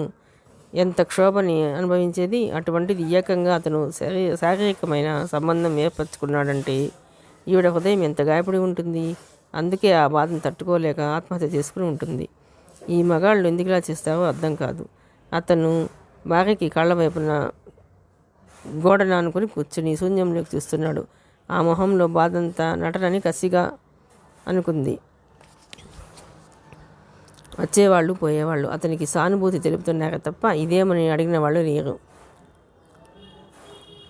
ఎంత క్షోభని అనుభవించేది. అటువంటిది ఏకంగా అతను శారీరకమైన సంబంధం ఏర్పరచుకున్నాడంటే ఈవిడ హృదయం ఎంత గాయపడి ఉంటుంది. అందుకే ఆ బాధను తట్టుకోలేక ఆత్మహత్య చేసుకుని ఉంటుంది. ఈ మగాళ్ళు ఎందుకులా చేస్తారో అర్థం కాదు. అతను భార్యకి కళ్ళ వైపున గోడను అనుకుని కూర్చుని శూన్యంలోకి చూస్తున్నాడు. ఆ మొహంలో బాధంతా నటనని కసిగా అనుకుంది. వచ్చేవాళ్ళు పోయేవాళ్ళు అతనికి సానుభూతి తెలుపుతున్నారే తప్ప ఇదేమని అడిగిన వాళ్ళు లేరు.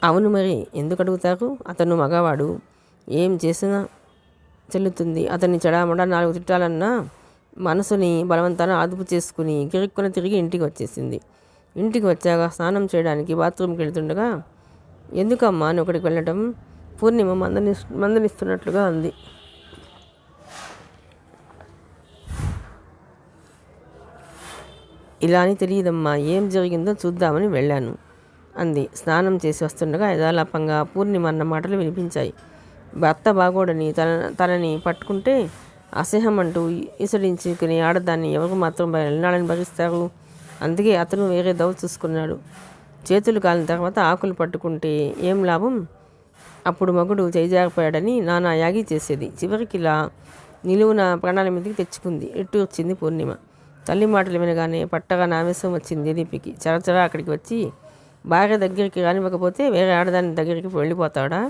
అవును, మరి ఎందుకు అడుగుతారు? అతను మగవాడు, ఏం చేసినా చెల్లుతుంది. అతన్ని చెడామడా 4 తిట్టాలన్నా మనసుని బలవంతాన అదుపు చేసుకుని గిరుక్కున తిరిగి ఇంటికి వచ్చేసింది. ఇంటికి వచ్చాక స్నానం చేయడానికి బాత్రూమ్కి వెళ్తుండగా ఎందుకమ్మా అని ఒకటికి వెళ్ళటం పూర్ణిమ మందలిస్తున్నట్లుగా అంది. ఇలా అని తెలియదమ్మా, ఏం జరిగిందో చూద్దామని వెళ్ళాను అంది. స్నానం చేసి వస్తుండగా యథాలాపంగా పూర్ణిమ అన్న మాటలు వినిపించాయి. భర్త బాగోడని తనని పట్టుకుంటే అసహ్యం అంటూ ఈసడించుకుని ఆడదాన్ని ఎవరు మాత్రం ఎన్నాళ్ళని భరిస్తారు? అందుకే అతను వేరే దవ చూసుకున్నాడు. చేతులు కాలిన తర్వాత ఆకులు పట్టుకుంటే ఏం లాభం? అప్పుడు మగుడు చేజారిపోయాడని నానా యాగి చేసేది. చివరికి ఇలా నిలువున ప్రాణాల మీదకి తెచ్చుకుంది. ఎట్టు వచ్చింది పూర్ణిమ. తల్లి మాటలు వినగానే పట్టగా నావేశం వచ్చింది దీపికి. చరచరా అక్కడికి వచ్చి భార్య దగ్గరికి రానివ్వకపోతే వేరే ఆడదాని దగ్గరికి వెళ్ళిపోతాడా?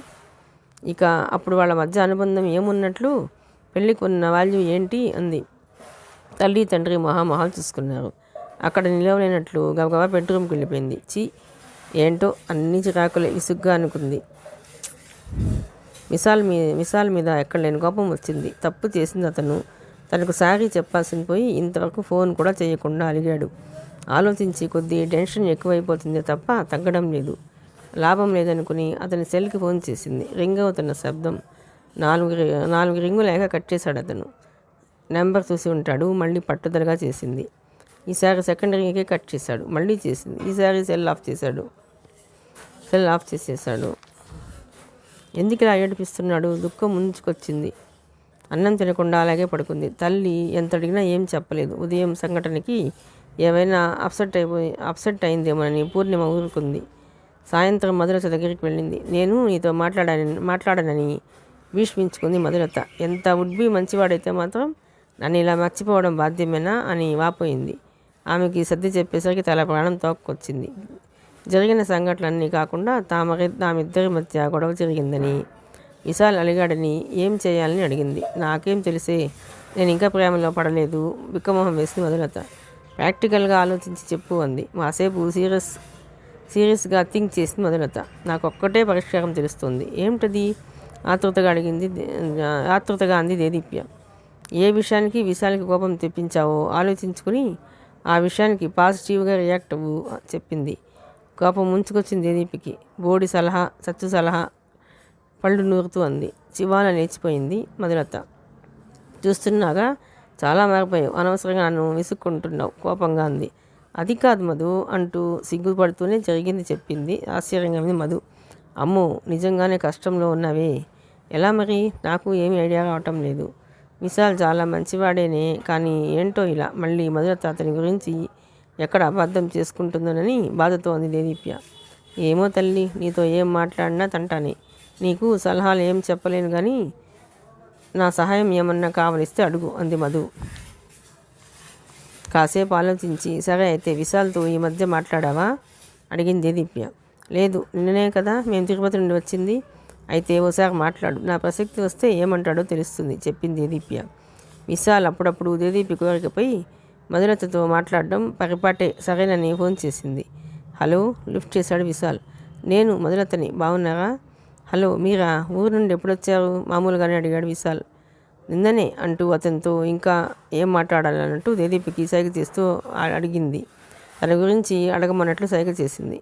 ఇక అప్పుడు వాళ్ళ మధ్య అనుబంధం ఏమున్నట్లు? పెళ్ళికి ఉన్న వాల్యూ ఏంటి అంది. తల్లి తండ్రి మొహాలు చూసుకున్నారు. అక్కడ నిలవలేనట్లు గబగబా బెడ్రూమ్కి వెళ్ళిపోయింది. ఏంటో అన్ని చిరాకులే విసుగ్గా అనుకుంది. విశాల్ మీద ఎక్కడ లేని కోపం వచ్చింది. తప్పు చేసింది అతను. తనకు సారీ చెప్పాల్సింది పోయి ఇంతవరకు ఫోన్ కూడా చేయకుండా అలిగాడు. ఆలోచించి కొద్ది టెన్షన్ ఎక్కువైపోతుంది తప్ప తగ్గడం లేదు. లాభం లేదనుకుని అతని సెల్కి ఫోన్ చేసింది. రింగ్ అవుతున్న శబ్దం. 4 రింగు లేక కట్ చేశాడు అతను. నెంబర్ చూసి ఉంటాడు. మళ్ళీ పట్టుదలగా చేసింది. ఈసారి సెకండ్ రింగ్కే కట్ చేశాడు. మళ్ళీ చేసింది. ఈసారి సెల్ ఆఫ్ చేసేసాడు. ఎందుకు ఇలా ఏడిపిస్తున్నాడు? దుఃఖం ముంచుకొచ్చింది. అన్నం తినకుండా అలాగే పడుకుంది. తల్లి ఎంత అడిగినా ఏం చెప్పలేదు. ఉదయం సంఘటనకి ఏవైనా అప్సెట్ అయిందేమోనని పూర్ణిమ ఊరుకుంది. సాయంత్రం మధులత దగ్గరికి వెళ్ళింది. నేను నీతో మాట్లాడనని భీష్మించుకుంది మధులత. ఎంత వుడ్బీ మంచివాడైతే మాత్రం నన్ను ఇలా మర్చిపోవడం బాధ్యమేనా అని వాపోయింది. ఆమెకి సర్ది చెప్పేసరికి తల ప్రాణం తోక్కొచ్చింది. జరిగిన సంఘటనలన్నీ కాకుండా తామిద్దరి మధ్య గొడవ జరిగిందని, విశాల్ అలిగాడని, ఏం చేయాలని అడిగింది. నాకేం తెలిసే, నేను ఇంకా ప్రేమలో పడలేదు. బిక్కమొహం వేసింది మధులత. ప్రాక్టికల్గా ఆలోచించి చెప్పు అంది. మాసేపు సీరియస్గా థింక్ చేసింది మధులత. నాకొక్కటే పరిష్కారం తెలుస్తుంది. ఏమిటది? ఆతృతగా అంది దేదీప్య. ఏ విషయానికి విశాల్కి కోపం తెప్పించావో ఆలోచించుకుని ఆ విషయానికి పాజిటివ్గా రియాక్ట్ అవ్వు చెప్పింది. కోపం ముంచుకొచ్చింది దేదీప్యకి. బోడి సలహా, సచ్చు సలహా పళ్ళు నూరుతూ అంది. చివాన లేచిపోయింది మధులత. చూస్తున్నాగా చాలా మారిపోయావు. అనవసరంగా నన్ను విసుక్కుంటున్నావు కోపంగా అంది. అది కాదు మధు అంటూ సిగ్గుపడుతూనే జరిగింది చెప్పింది. ఆశ్చర్యంగా ఉంది మధు. అమ్మో, నిజంగానే కష్టంలో ఉన్నవే. ఎలా మరి? నాకు ఏమీ ఐడియా రావటం లేదు. విశాల్ చాలా మంచివాడేనే, కానీ ఏంటో ఇలా మళ్ళీ మధులత అతని గురించి ఎక్కడ అబద్ధం చేసుకుంటుందోనని బాధతో అంది దేదీప్య. ఏమో తల్లి, నీతో ఏం మాట్లాడినా తంటానే. నీకు సలహాలు ఏం చెప్పలేను కానీ నా సహాయం ఏమన్నా కావలిస్తే అడుగు అంది మధు. కాసేపు ఆలోచించి, సరే అయితే విశాల్తో ఈ మధ్య మాట్లాడావా అడిగింది దేదీప్య. లేదు, నిన్ననే కదా మేము తిరుపతి నుండి వచ్చింది. అయితే ఓసారి మాట్లాడు. నా ప్రసక్తి వస్తే ఏమంటాడో తెలుస్తుంది చెప్పింది దేదీప్య. విశాల్ అప్పుడప్పుడు దేదీప్య కోరికపై మధులతతో మాట్లాడడం పరిపాటే సరేనని ఫోన్ చేసింది. హలో లిఫ్ట్ చేశాడు విశాల్. నేను మధులతని. బాగున్నారా? హలో, మీరా? ఊరు నుండి ఎప్పుడొచ్చారు? మామూలుగానే అడిగాడు విశాల్. నిన్ననే అంటూ అతనితో ఇంకా ఏం మాట్లాడాలన్నట్టు దేదీప్యకి సైగ చేస్తూ అడిగింది. తన గురించి అడగమన్నట్లు సైగ చేసింది.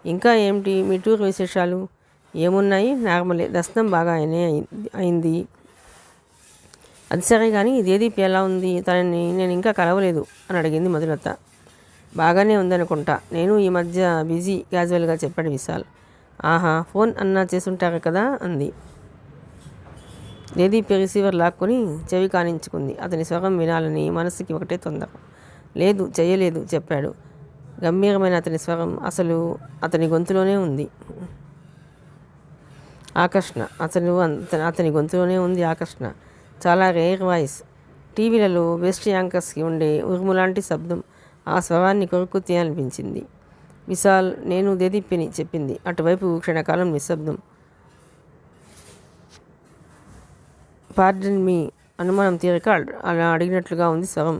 ఇంకా ఏమిటి మీ టూర్ విశేషాలు? ఏమున్నాయి, నార్మలే. దర్శనం బాగా అయింది. అది సరే కానీ దేదీప్య ఎలా ఉంది? తనని నేను ఇంకా కలవలేదు అని అడిగింది మధులత. బాగానే ఉందనుకుంటా. నేను ఈ మధ్య బిజీ క్యాజువల్గా చెప్పాడు విశాల్. ఆహా, ఫోన్ అన్నా చేసుంటారు కదా అంది. దేదీప్య రిసీవర్ లాక్కొని చెవి కానించుకుంది. అతని స్వరం వినాలని మనసుకి ఒకటే తొందర. లేదు, చెయ్యలేదు చెప్పాడు. గంభీరమైన అతని స్వరం అసలు అతని గొంతులోనే ఉంది ఆకర్షణ. అతని గొంతులోనే ఉంది ఆకర్షణ. చాలా రేర్ వాయిస్. టీవీలలో బెస్ట్ యాంకర్స్కి ఉండే ఉరుములాంటి శబ్దం. ఆ స్వరాన్ని కొరుకు తీయాలనిపించింది. విశాల్, నేను దేదీప్యని చెప్పింది. అటువైపు క్షణకాలం నిశ్శబ్దం. పార్డన్ మీ అనుమానం తీరక అలా అడిగినట్లుగా ఉంది స్వరం.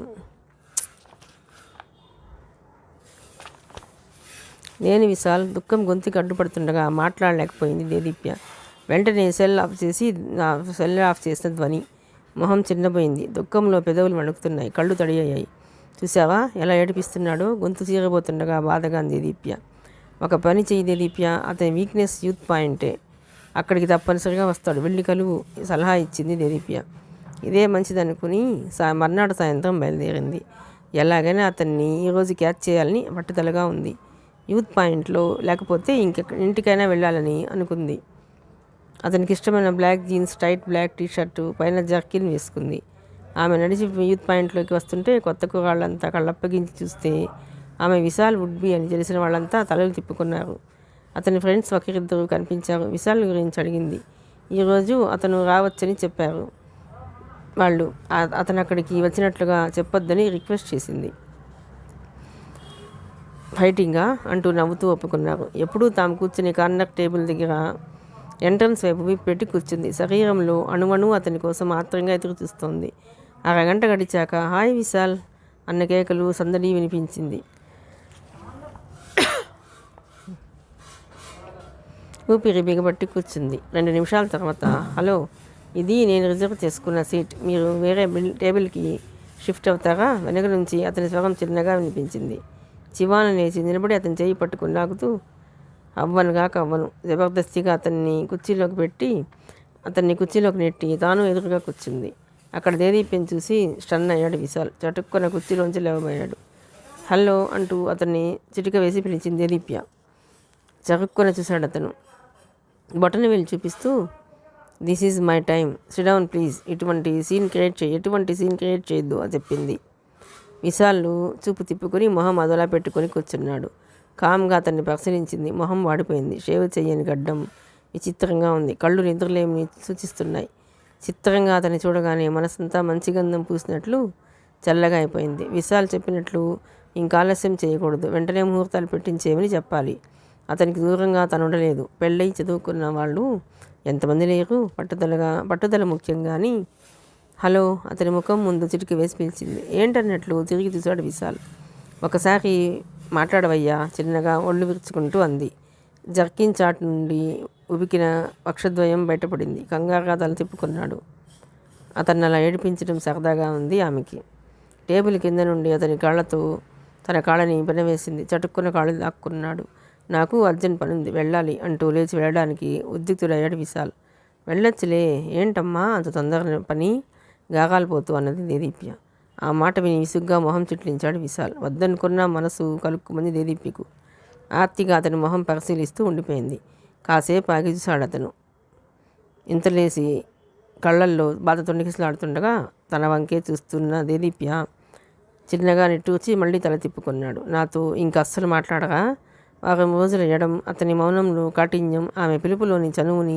నేను విశాల్. దుఃఖం గొంతుకి అడ్డుపడుతుండగా మాట్లాడలేకపోయింది దేదీప్య. వెంటనే సెల్ ఆఫ్ చేసిన ధ్వని. మొహం చిన్నపోయింది. దుఃఖంలో పెదవులు వణుకుతున్నాయి. కళ్ళు తడియాయి. చూసావా ఎలా ఏడిపిస్తున్నాడో? గొంతు చీరబోతుండగా బాధగా అంది దేదీప్య. ఒక పని చెయ్యి దేదీప్య. అతని వీక్నెస్ యూత్ పాయింటే. అక్కడికి తప్పనిసరిగా వస్తాడు. వెళ్ళి కలువు సలహా ఇచ్చింది దేదీప్య. ఇదే మంచిదనుకుని మర్నాడు సాయంత్రం బయలుదేరింది. ఎలాగైనా అతన్ని ఈరోజు క్యాచ్ చేయాలని పట్టుదలగా ఉంది. యూత్ పాయింట్లో లేకపోతే ఇంటికైనా వెళ్ళాలని అనుకుంది. అతనికి ఇష్టమైన black jeans, tight black T shirt, పైన జర్కిన్ వేసుకుంది. ఆమె నడిచి యూత్ పాయింట్లోకి వస్తుంటే కొత్త కుర్రాళ్ళంతా కళ్ళప్పగించి చూస్తే ఆమె విశాల్ వుడ్ బి అని తెలిసిన వాళ్ళంతా తలలు తిప్పుకున్నారు. అతని ఫ్రెండ్స్ ఒకరిద్దరు కనిపించారు. విశాల్ గురించి అడిగింది. ఈరోజు అతను రావచ్చని చెప్పారు వాళ్ళు. అతను అక్కడికి వచ్చినట్లుగా చెప్పొద్దని రిక్వెస్ట్ చేసింది. ఫైటింగా అంటూ నవ్వుతూ ఒప్పుకున్నారు. ఎప్పుడూ తాము కూర్చుని కార్నర్ టేబుల్ దగ్గర ఎంట్రన్స్ వైపు విప్పి పెట్టి కూర్చుంది. శరీరంలో అణువణు అతని కోసం ఆత్రంగా ఎదురు చూస్తోంది. అరగంట గడిచాక హాయ్ విశాల్ అన్న కేకలు సందడి వినిపించింది. ఊపిరి బిగబట్టి కూర్చుంది. 2 నిమిషాల తర్వాత హలో, ఇది నేను రిజర్వ్ చేసుకున్న సీట్. మీరు వేరే టేబుల్కి షిఫ్ట్ అవుతారా? వెనక నుంచి అతని స్వరం చిన్నగా వినిపించింది. చివాన లేచి నిలబడి అతని చేయి పట్టుకుని లాగుతూ అవ్వను జబర్దస్తిగా అతన్ని కుర్చీలోకి నెట్టి తాను ఎదురుగా కూర్చుంది. అక్కడ దేదీప్యను చూసి స్టన్ అయ్యాడు విశాల్. చటుక్కున కుర్చీలోంచి లేవబోయాడు. హలో అంటూ అతన్ని చిటిక వేసి పిలిచింది దేదీప్య. చరుక్కున చూశాడు అతను. బొటన వేలు చూపిస్తూ this is my time, SIT down please, ఎటువంటి సీన్ క్రియేట్ చేయొద్దు అని చెప్పింది. విశాల్ చూపు తిప్పుకొని మొహం అదోలా పెట్టుకొని కూర్చున్నాడు. కామ్గా అతన్ని పరిశీలించింది. మొహం వాడిపోయింది. షేవ్ చెయ్యని గడ్డం విచిత్రంగా ఉంది. కళ్ళు నిద్రలేమిని సూచిస్తున్నాయి. చిత్రంగా అతన్ని చూడగానే మనసంతా మంచి గంధం పూసినట్లు చల్లగా అయిపోయింది. విశాల్ చెప్పినట్లు ఇంకా ఆలస్యం చేయకూడదు, వెంటనే ముహూర్తాలు పెట్టించేవని చెప్పాలి. అతనికి దూరంగా తను ఉండలేదు. పెళ్ళై చదువుకున్న వాళ్ళు ఎంతమంది లేరు. పట్టుదల ముఖ్యం కానీ. హలో అతని ముఖం ముందు చిటికి వేసి పిలిచింది. ఏంటన్నట్లు తిరిగి చూశాడు విశాల్. ఒకసారి మాట్లాడవయ్యా, చిన్నగా ఒళ్ళు విరుచుకుంటూ అంది. జర్కిన్ చాట్ నుండి ఉబికిన వక్షద్వయం బయటపడింది. కంగారుగా తల తిప్పుకున్నాడు. అతన్ని అలా ఏడిపించడం సరదాగా ఉంది ఆమెకి. టేబుల్ కింద నుండి అతని కాళ్ళతో తన కాళ్ళని పెనవేసింది. చటుక్కున కాళ్ళు లాక్కున్నాడు. నాకు అర్జెంట్ పనుంది, వెళ్ళాలి అంటూ లేచి వెళ్ళడానికి ఉద్యుక్తుడయ్యాడు విశాల్. వెళ్ళొచ్చులే, ఏంటమ్మా అంత తొందర పని, గాగాలిపోతూ అన్నది దేదీప్య. ఆ మాట విని విసుగ్గా మొహం చిట్లించాడు విశాల్. వద్దనుకున్న మనసు కలుక్కుమంది దేదీప్యకు. ఆర్తిగా అతని మొహం పరిశీలిస్తూ ఉండిపోయింది. కాసేపు ఆగి చూశాడు అతను. ఇంతలేసి కళ్ళల్లో బాధ తొణికిసలాడుతుండగా తన వంకే చూస్తున్న దేదీప్య చిన్నగా నిట్టూర్చి మళ్ళీ తల తిప్పుకున్నాడు. నాతో ఇంక అస్సలు మాట్లాడగా. వారం రోజుల ఎడం అతని మౌనంలో కాఠిన్యం ఆమె పిలుపులోని చనువుని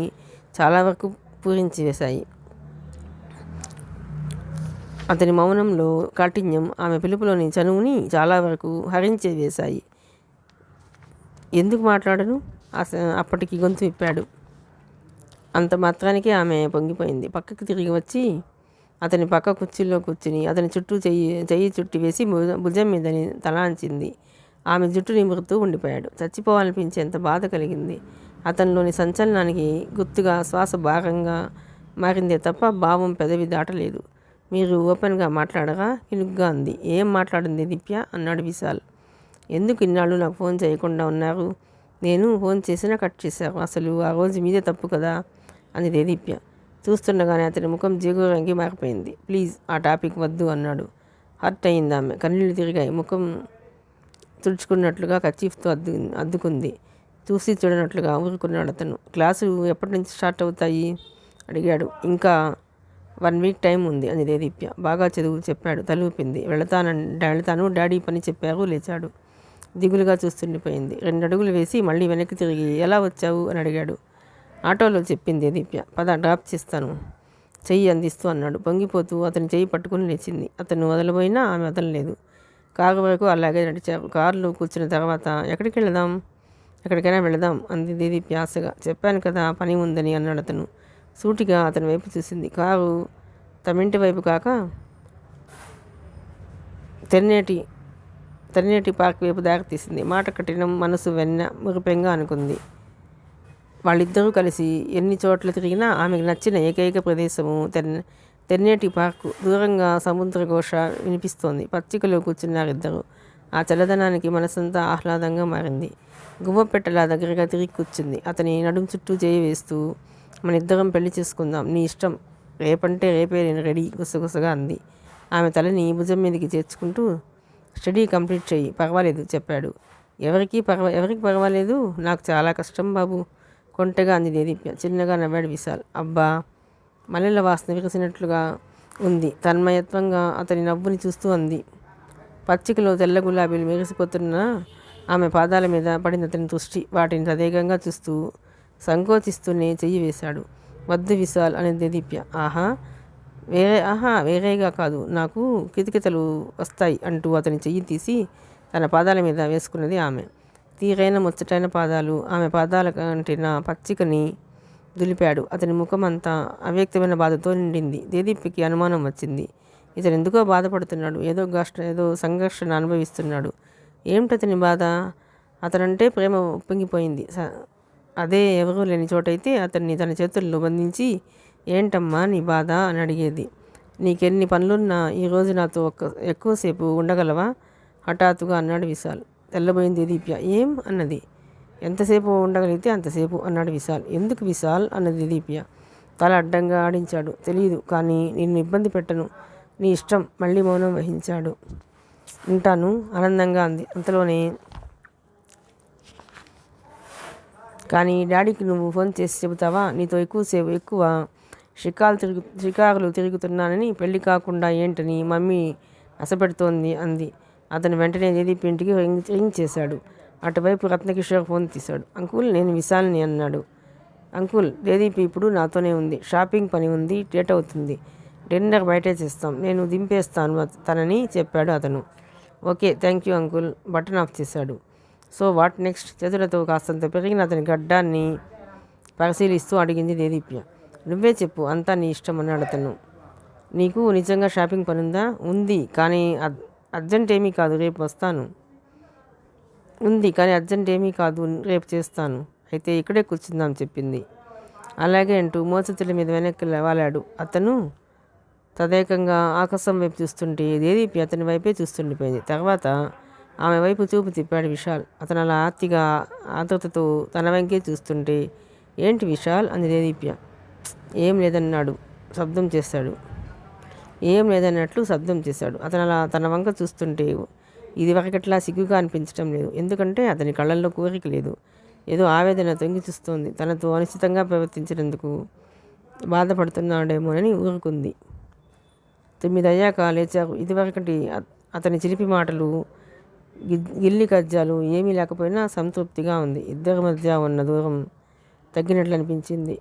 చాలా వరకు పూరించి వేశాయి. హరించి వేశాయి. ఎందుకు మాట్లాడను? అప్పటికి గొంతు విప్పాడు. అంత మాత్రానికి ఆమె పొంగిపోయింది. పక్కకి తిరిగి వచ్చి అతని పక్క కుర్చీలో కూర్చుని అతని చుట్టూ చెయ్యి చుట్టి వేసి భుజం మీదని తలాంచింది. ఆమె జుట్టు నిమురుతూ ఉండిపోయాడు. చచ్చిపోవాలనిపించేంత బాధ కలిగింది. అతనిలోని సంచలనానికి గుర్తుగా శ్వాస భారంగా మారిందే తప్ప భావం పెదవి దాటలేదు. మీరు ఓపెన్గా మాట్లాడగా కినుగ్గా అంది. ఏం మాట్లాడింది దిప్య అన్నాడు విశాల్. ఎందుకు ఇన్నాళ్ళు నాకు ఫోన్ చేయకుండా ఉన్నారు? నేను ఫోన్ చేసినా కట్ చేశారు. అసలు ఆ రోజు మీదే తప్పు కదా అంది దేదీప్య. చూస్తుండగానే అతని ముఖం జీగురంగి మారిపోయింది. ప్లీజ్ ఆ టాపిక్ వద్దు అన్నాడు. హర్ట్ అయింది ఆమె. కన్నీళ్ళు తిరిగాయి. ముఖం తుడుచుకున్నట్లుగా కర్చీఫ్తో అద్దుకుంది. చూసి చూడనట్లుగా ఊరుకున్నాడు అతను. క్లాసు ఎప్పటి నుంచి స్టార్ట్ అవుతాయి అడిగాడు. ఇంకా 1 వీక్ టైం ఉంది అంది దేదీప్య. బాగా చదువు చెప్పాడు. తలూపింది. వెళతాను డాడీ పని చెప్పారు. లేచాడు. దిగులుగా చూస్తుండిపోయింది. 2 అడుగులు వేసి మళ్ళీ వెనక్కి తిరిగి ఎలా వచ్చావు అని అడిగాడు. ఆటోలో చెప్పింది దేదీప్య. పద డ్రాప్ చేస్తాను చెయ్యి అందిస్తూ అన్నాడు. పొంగిపోతూ అతని చెయ్యి పట్టుకుని లేచింది. అతను వదలబోయినా ఆమె వదలలేదు. కారు వరకు అలాగే నడిచారు. కారులో కూర్చున్న తర్వాత ఎక్కడికైనా వెళదాం అంది దేదీప్య ఆశగా. చెప్పాను కదా పని ఉందని అన్నాడు అతను. సూటిగా అతని వైపు చూసింది. కారు తమింటి వైపు కాక తెన్నేటి పార్క్ వైపు దారి తీసింది. మాట కఠినం, మనసు వెన్న మురిపెంగా అనుకుంది. వాళ్ళిద్దరూ కలిసి ఎన్ని చోట్ల తిరిగినా ఆమెకు నచ్చిన ఏకైక ప్రదేశము తెన్నేటి పార్కు. దూరంగా సముద్ర ఘోష వినిపిస్తోంది. పచ్చికలో కూర్చున్నారిద్దరు. ఆ చల్లదనానికి మనసంతా ఆహ్లాదంగా మారింది. గువ్వపెట్టలా దగ్గరగా తిరిగి కూర్చుంది. అతని నడుం చుట్టూ చేయి వేస్తూ మన ఇద్దరం పెళ్లి చేసుకుందాం, నీ ఇష్టం, రేపంటే రేపే నేను రెడీ గుసగుసగా అంది. ఆమె తలని భుజం మీదకి చేర్చుకుంటూ స్టడీ కంప్లీట్ చెయ్యి, పర్వాలేదు చెప్పాడు. ఎవరికి పర్వాలేదు, నాకు చాలా కష్టం బాబు కొంటెగా అంది దేదీప్య. చిన్నగా నవ్వాడు విశాల్. అబ్బా, మల్లెల వాసన విరిసినట్లుగా ఉంది. తన్మయత్వంగా అతని నవ్వుని చూస్తూ అంది. పచ్చికలో తెల్ల గులాబీలు మెరిసిపోతున్న ఆమె పాదాల మీద పడిన అతని దృష్టి వాటిని తదేకంగా చూస్తూ సంకోచిస్తూనే చెయ్యి వేశాడు. వద్దు విశాల్ అనేది దీప్య. వేరేగా కాదు, నాకు కితకితలు వస్తాయి అంటూ అతని చెయ్యి తీసి తన పాదాల మీద వేసుకున్నది ఆమె. తీరైన ముచ్చటైన పాదాలు ఆమె పాదాల కంటిన పచ్చికని దులిపాడు. అతని ముఖం అంతా అవ్యక్తమైన బాధతో నిండింది. దేదీప్యకి అనుమానం వచ్చింది. ఇతను ఎందుకో బాధపడుతున్నాడు, ఏదో సంఘర్షణ అనుభవిస్తున్నాడు. ఏమిటతని బాధ? అతనంటే ప్రేమ ఉప్పొంగిపోయింది. అదే ఎవరూ లేని చోటైతే అతన్ని తన చేతుల్లో బంధించి ఏంటమ్మా నీ బాధ అని అడిగేది. నీకెన్ని పనులున్నా ఈరోజు నాతో ఎక్కువసేపు ఉండగలవా హఠాత్తుగా అన్నాడు విశాల్. తెల్లబోయింది దీప్య. ఏం అన్నది. ఎంతసేపు ఉండగలిగితే అంతసేపు అన్నాడు విశాల్. ఎందుకు విశాల్ అన్నది దీప్య. తల అడ్డంగా ఆడించాడు. తెలియదు, కానీ నిన్ను ఇబ్బంది పెట్టను, నీ ఇష్టం. మళ్ళీ మౌనం వహించాడు. ఉంటాను ఆనందంగా అంది. అంతలోనే కానీ డాడీకి నువ్వు ఫోన్ చేసి చెబుతావా? నీతో ఎక్కువ షికారులు తిరుగుతున్నానని, పెళ్లి కాకుండా ఏంటని మమ్మీ అసపెడుతోంది అంది. అతను వెంటనే దేదీప్ ఇంటికి రింగ్ చేశాడు. అటువైపు రత్నకిషోర్ ఫోన్ తీశాడు. అంకుల్, నేను విశాల్ని అన్నాడు. అంకుల్, దేదీప్ ఇప్పుడు నాతోనే ఉంది. షాపింగ్ పని ఉంది, లేట్ అవుతుంది. డిన్నర్ బయటే చేస్తాం, నేను దింపేస్తాను తనని చెప్పాడు అతను. Okay, thank you uncle. Button off చేశాడు. So what next? చేతులతో కాస్తంత పెరిగిన అతని గడ్డాన్ని పరిశీలిస్తూ అడిగింది దేదీప్య. నువ్వే చెప్పు, అంతా నీ ఇష్టం అన్నాడు అతను. నీకు నిజంగా షాపింగ్ పనుందా? ఉంది, కానీ అర్జెంట్ ఏమీ కాదు, రేపు వస్తాను. ఉంది, కానీ అర్జెంట్ ఏమీ కాదు, రేపు చేస్తాను. అయితే ఇక్కడే కూర్చుందాం చెప్పింది. అలాగే అంటూ మోచేతుల మీద వెనక్కి వాలాడు. అతను తదేకంగా ఆకాశం వైపు చూస్తుంటే దేదీప్య అతని వైపే చూస్తుండిపోయింది. తర్వాత ఆమె వైపు చూపు తిప్పాడు విశాల్. అతను అలా ఆతృతతో తన వెంకే చూస్తుంటే ఏంటి విశాల్ అంది దేదీప్య. ఏం లేదన్నాడు శబ్దం చేశాడు. ఏం లేదన్నట్లు శబ్దం చేశాడు. అతను అలా తన వంక చూస్తుంటే ఇది వరకట్లా సిగ్గుగా అనిపించడం లేదు. ఎందుకంటే అతని కళ్ళల్లో కోరిక లేదు, ఏదో ఆవేదన తొంగి చూస్తోంది. తనతో అనిశ్చితంగా ప్రవర్తించినందుకు బాధపడుతున్నాడేమోనని ఊరుకుంది. 9 అయ్యాక లేచారు. ఇదివరకటి అతని చిలిపి మాటలు, గిల్లి కజ్జాలు ఏమీ లేకపోయినా సంతృప్తిగా ఉంది. ఇద్దరి మధ్య ఉన్న దూరం తగ్గినట్లు అనిపించింది.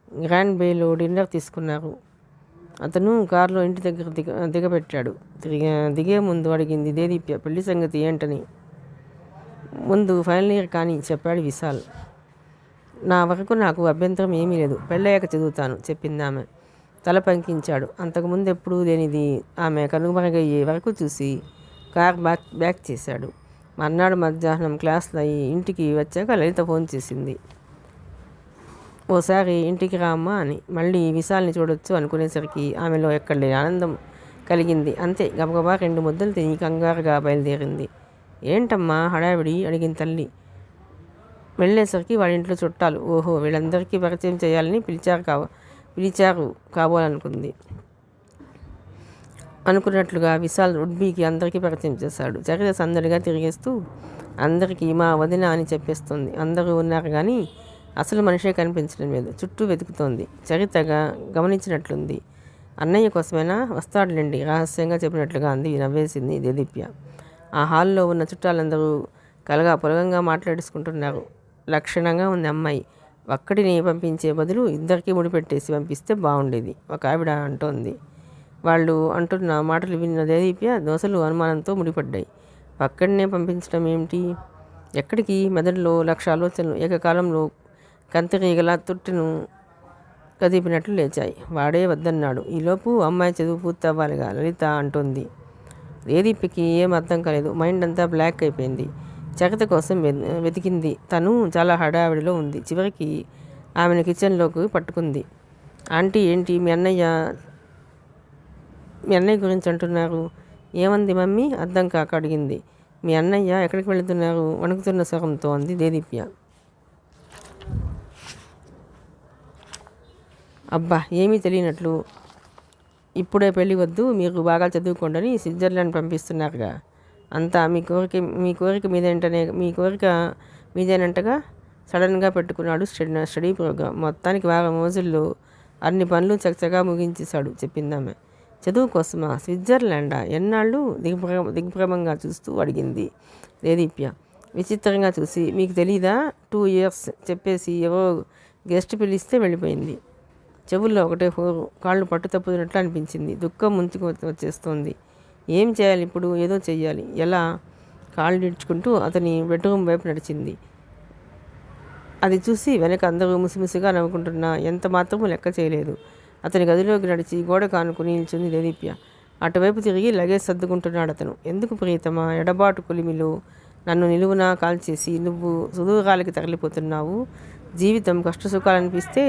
గ్రాండ్ బేలో డిన్నర్ తీసుకున్నారు. అతను కారులో ఇంటి దగ్గర దిగబెట్టాడు. దిగే ముందు అడిగింది దేదీప్య పెళ్లి సంగతి ఏంటని. ముందు ఫైనల్ ఇయర్ కానీ చెప్పాడు విశాల్. నా వరకు నాకు అభ్యంతరం ఏమీ లేదు, పెళ్ళయ్యాక చదువుతాను చెప్పింది ఆమె. తల పంకించాడు. అంతకుముందు ఎప్పుడూ లేనిది ఆమె కనుమరుగయ్యే వరకు చూసి కార్ బ్యాక్ చేశాడు. మర్నాడు మధ్యాహ్నం క్లాసులు అయ్యి ఇంటికి వచ్చాక లలిత ఫోన్ చేసింది. ఓసారి ఇంటికి రామ్మా అని. మళ్ళీ విశాల్ని చూడొచ్చు అనుకునేసరికి ఆమెలో ఎక్కడలేని ఆనందం కలిగింది. అంతే, గబగబా 2 ముద్దలు తిని కంగారుగా బయలుదేరింది. ఏంటమ్మా హడావిడి అడిగింది తల్లి. వెళ్ళేసరికి వాడింట్లో చుట్టాలు. ఓహో, వీళ్ళందరికీ పరిచయం చేయాలని పిలిచారు కాబోలనుకుంది. అనుకున్నట్లుగా విశాల్ వుడ్బీకి అందరికీ పరిచయం చేశాడు. చరిత సందడిగా తిరిగేస్తూ అందరికీ మా వదిన అని చెప్పేస్తుంది. అందరూ ఉన్నారు కానీ అసలు మనిషే కనిపించడం లేదు. చుట్టూ వెతుకుతోంది. చరితగా గమనించినట్లుంది. అన్నయ్య కోసమైనా వస్తాడులేండి రహస్యంగా చెప్పినట్లుగా అంది. నవ్వేసింది దేదీప్య. ఆ హాల్లో ఉన్న చుట్టాలందరూ పొలగంగా మాట్లాడేసుకుంటున్నారు. లక్షణంగా ఉంది అమ్మాయి. ఒక్కడిని పంపించే బదులు ఇద్దరికీ ముడిపెట్టేసి పంపిస్తే బాగుండేది, ఒక ఆవిడ అంటోంది. వాళ్ళు అంటున్న మాటలు విన్న దేదీప్య దోసలు అనుమానంతో ముడిపడ్డాయి. ఒక్కడినే పంపించడం ఏమిటి? ఎక్కడికి? మెదడులో 1,00,000 ఆలోచనలు ఏకకాలంలో కంతిరీగల తొట్టును కదిపినట్లు లేచాయి. వాడే వద్దన్నాడు. ఈలోపు అమ్మాయి చదువు పూర్తవ్వాలిగా లలిత అంటోంది. దేదీప్యకి ఏం అర్థం కాలేదు. మైండ్ అంతా బ్లాక్ అయిపోయింది. చరిత కోసం వెతికింది. తను చాలా హడావిడిలో ఉంది. చివరికి ఆమెను కిచెన్లోకి పట్టుకుంది. ఆంటీ, ఏంటి మీ అన్నయ్య గురించి అంటున్నారు? ఏమంది మమ్మీ? అర్థం కాక అడిగింది. మీ అన్నయ్య ఎక్కడికి వెళుతున్నారు? వణుకుతున్న స్వరంతో అంది దేదీప్య. అబ్బా, ఏమీ తెలియనట్లు ఇప్పుడే పెళ్ళి వద్దు, మీరు బాగా చదువుకోండి స్విట్జర్లాండ్ పంపిస్తున్నారుగా. అంతా మీ కోరిక మీదేనంటగా. సడన్గా పెట్టుకున్నాడు స్టడీ ప్రోగ్రాం. మొత్తానికి వారం రోజుల్లో అన్ని పనులు చకచకా ముగించేశాడు చెప్పిందామె. చదువు కోసమా? స్విట్జర్లాండా? ఎన్నాళ్ళు? దిగ్భ్రమంగా చూస్తూ అడిగింది దేదీప్య. విచిత్రంగా చూసి, మీకు తెలీదా? 2 years చెప్పేసి ఎవరో గెస్ట్ పిలిస్తే వెళ్ళిపోయింది. చెవుల్లో ఒకటే హోరు. కాళ్ళు పట్టు తప్పుతున్నట్లు అనిపించింది. దుఃఖం ముంచుకు వచ్చేస్తోంది. ఏం చేయాలి ఇప్పుడు? ఏదో చెయ్యాలి. ఎలా? కాళ్ళు ఇడ్చుకుంటూ అతని బెడ్రూమ్ వైపు నడిచింది. అది చూసి వెనక అందరూ ముసిముసిగా నవ్వుకుంటున్నా ఎంత మాత్రమూ లెక్క చేయలేదు. అతని గదిలోకి నడిచి గోడ కానుకుని నిల్చుంది దేదీప్య. అటువైపు తిరిగి లగేజ్ సర్దుకుంటున్నాడు అతను. ఎందుకు ప్రియతమా? ఎడబాటు కొలిమిలో నన్ను నిలువునా కాల్చేసి నువ్వు సుదూరాలకి తరలిపోతున్నావు. జీవితం కష్టసుఖాలనిపిస్తే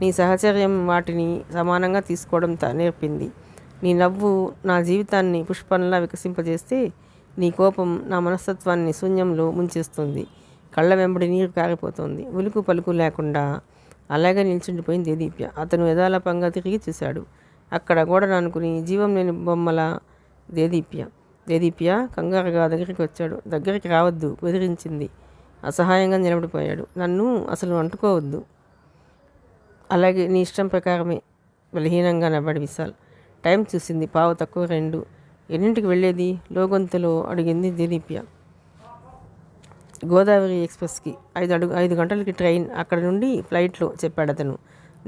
నీ సహచర్యం వాటిని సమానంగా తీసుకోవడం నేర్పింది. నీ నవ్వు నా జీవితాన్ని పుష్పంలా వికసింపజేస్తే నీ కోపం నా మనస్తత్వాన్ని శూన్యంలో ముంచేస్తుంది. కళ్ళ వెంబడి నీరు కారిపోతుంది. ఉలుకు పలుకు లేకుండా అలాగే నిల్చుండిపోయింది దేదీప్య. అతను యథాలాపంగా తిరిగి చూశాడు. అక్కడ గోడను అనుకుని జీవం లేని బొమ్మల దేదీప్య కంగారుగా దగ్గరికి వచ్చాడు. దగ్గరికి రావద్దు బెదిరించింది. అసహాయంగా నిలబడిపోయాడు. నన్ను అసలు అంటుకోవద్దు. అలాగే నీ ఇష్టం ప్రకారమే. బలహీనంగా నవ్వాడు విశాల్. టైం చూసింది. 2:15. ఎన్నింటికి వెళ్ళేది? లోగొంతులో అడిగింది దేదీప్య. గోదావరి ఎక్స్ప్రెస్కి 5 గంటలకి ట్రైన్, అక్కడ నుండి ఫ్లైట్లో చెప్పాడు అతను.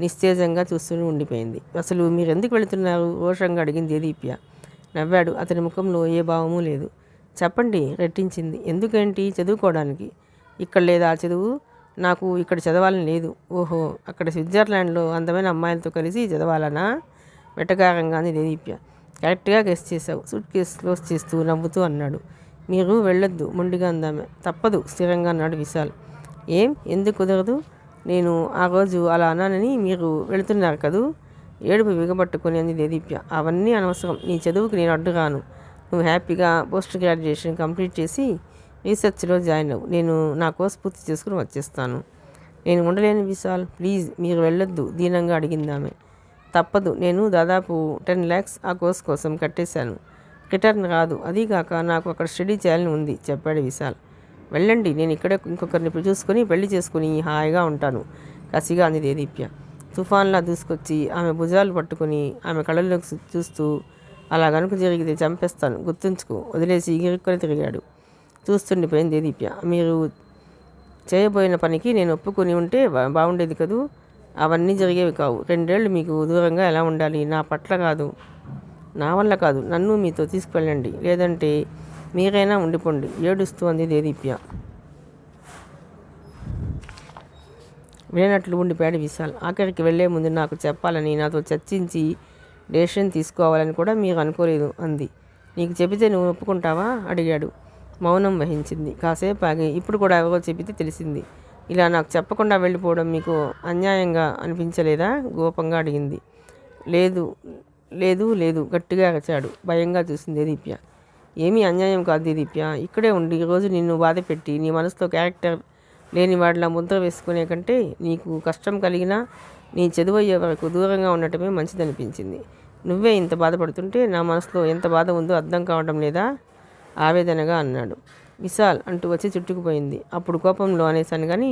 నిస్తేజంగా చూస్తూనే ఉండిపోయింది. అసలు మీరెందుకు వెళుతున్నారు? రోషంగా అడిగింది దేదీప్య. నవ్వాడు. అతని ముఖంలో ఏ భావమూ లేదు. చెప్పండి రెట్టించింది. ఎందుకేంటి? చదువుకోవడానికి. ఇక్కడ లేదా చదువు? నాకు ఇక్కడ చదవాలని లేదు. ఓహో, అక్కడ స్విట్జర్లాండ్లో అందమైన అమ్మాయిలతో కలిసి చదవాలనా? వెటకారంగా అంది దేదీప్య. కరెక్ట్గా గెస్ చేశావు. సూట్ కేసు క్లోజ్ చేస్తూ నవ్వుతూ అన్నాడు. మీరు వెళ్ళొద్దు మొండిగా అందామె. తప్పదు స్థిరంగా అన్నాడు విశాల్. ఏం? ఎందుకు కుదరదు? నేను ఆ రోజు అలా అన్నానని మీరు వెళుతున్నారు కదూ? ఏడుపు బిగబట్టుకొని అంది దేదీప్య. అవన్నీ అనవసరం. నీ చదువుకి నేను అడ్డురాను. నువ్వు హ్యాపీగా పోస్ట్ గ్రాడ్యుయేషన్ కంప్లీట్ చేసి రీసెర్చ్లో జాయిన్ అవ్వు. నేను నా కోర్స్ పూర్తి చేసుకుని వచ్చేస్తాను. నేను ఉండలేను విశాల్, ప్లీజ్ మీరు వెళ్ళొద్దు దీనంగా అడిగిందామె. తప్పదు. నేను దాదాపు 10 lakhs ఆ కోర్స్ కోసం కట్టేశాను. రిటర్న్ రాదు. అదీగాక నాకు అక్కడ స్టడీ చేయాలని ఉంది చెప్పాడు విశాల్. వెళ్ళండి, నేను ఇక్కడే ఇంకొకరిని చూసుకొని పెళ్లి చేసుకుని హాయిగా ఉంటాను కసిగా అంది దేదీప్య. తుఫాన్లా దూసుకొచ్చి ఆమె భుజాలు పట్టుకుని ఆమె కళ్ళల్లోకి చూస్తూ అలా గనుక జరిగితే చంపేస్తాను, గుర్తుంచుకో వదిలేసి గిరుక్కొని తిరిగాడు. చూస్తుండిపోయింది దేదీప్య. మీరు చేయబోయిన పనికి నేను ఒప్పుకొని ఉంటే బాగుండేది కదూ. అవన్నీ జరిగేవి కావు. 2 ఏళ్ళు మీకు దూరంగా ఎలా ఉండాలి? నా పట్ల కాదు, నా వల్ల కాదు. నన్ను మీతో తీసుకువెళ్ళండి, లేదంటే మీరైనా ఉండిపోండి ఏడుస్తూ అంది దేదీప్య. వినట్లు ఉండిపోయాడు విశాల్. ఆఖరికి వెళ్లే ముందు నాకు చెప్పాలని, నాతో చర్చించి డెసిషన్ తీసుకోవాలని కూడా మీరు అనుకోలేదు అంది. నీకు చెబితే నువ్వు ఒప్పుకుంటావా అడిగాడు. మౌనం వహించింది. కాసేపు ఆగి, ఇప్పుడు కూడా ఎవరో చెబితే తెలిసింది. ఇలా నాకు చెప్పకుండా వెళ్ళిపోవడం మీకు అన్యాయంగా అనిపించలేదా? గోపంగా అడిగింది. లేదు లేదు లేదు గట్టిగా అరిచాడు. భయంగా చూసింది దేదీప్య. ఏమీ అన్యాయం కాదు దేదీప్య. ఇక్కడే ఉండి ఈరోజు నిన్ను బాధ పెట్టి నీ మనసులో క్యారెక్టర్ లేని వాడిలా ముద్ర వేసుకునే కంటే నీకు కష్టం కలిగినా నీ చదువయ్యే వరకు దూరంగా ఉండటమే మంచిదనిపించింది. నువ్వే ఇంత బాధపడుతుంటే నా మనసులో ఎంత బాధ ఉందో అర్థం కావడం లేదా? ఆవేదనగా అన్నాడు. విశాల్ అంటూ వచ్చి చుట్టుకుపోయింది. అప్పుడు కోపంలో అనేసాను కానీ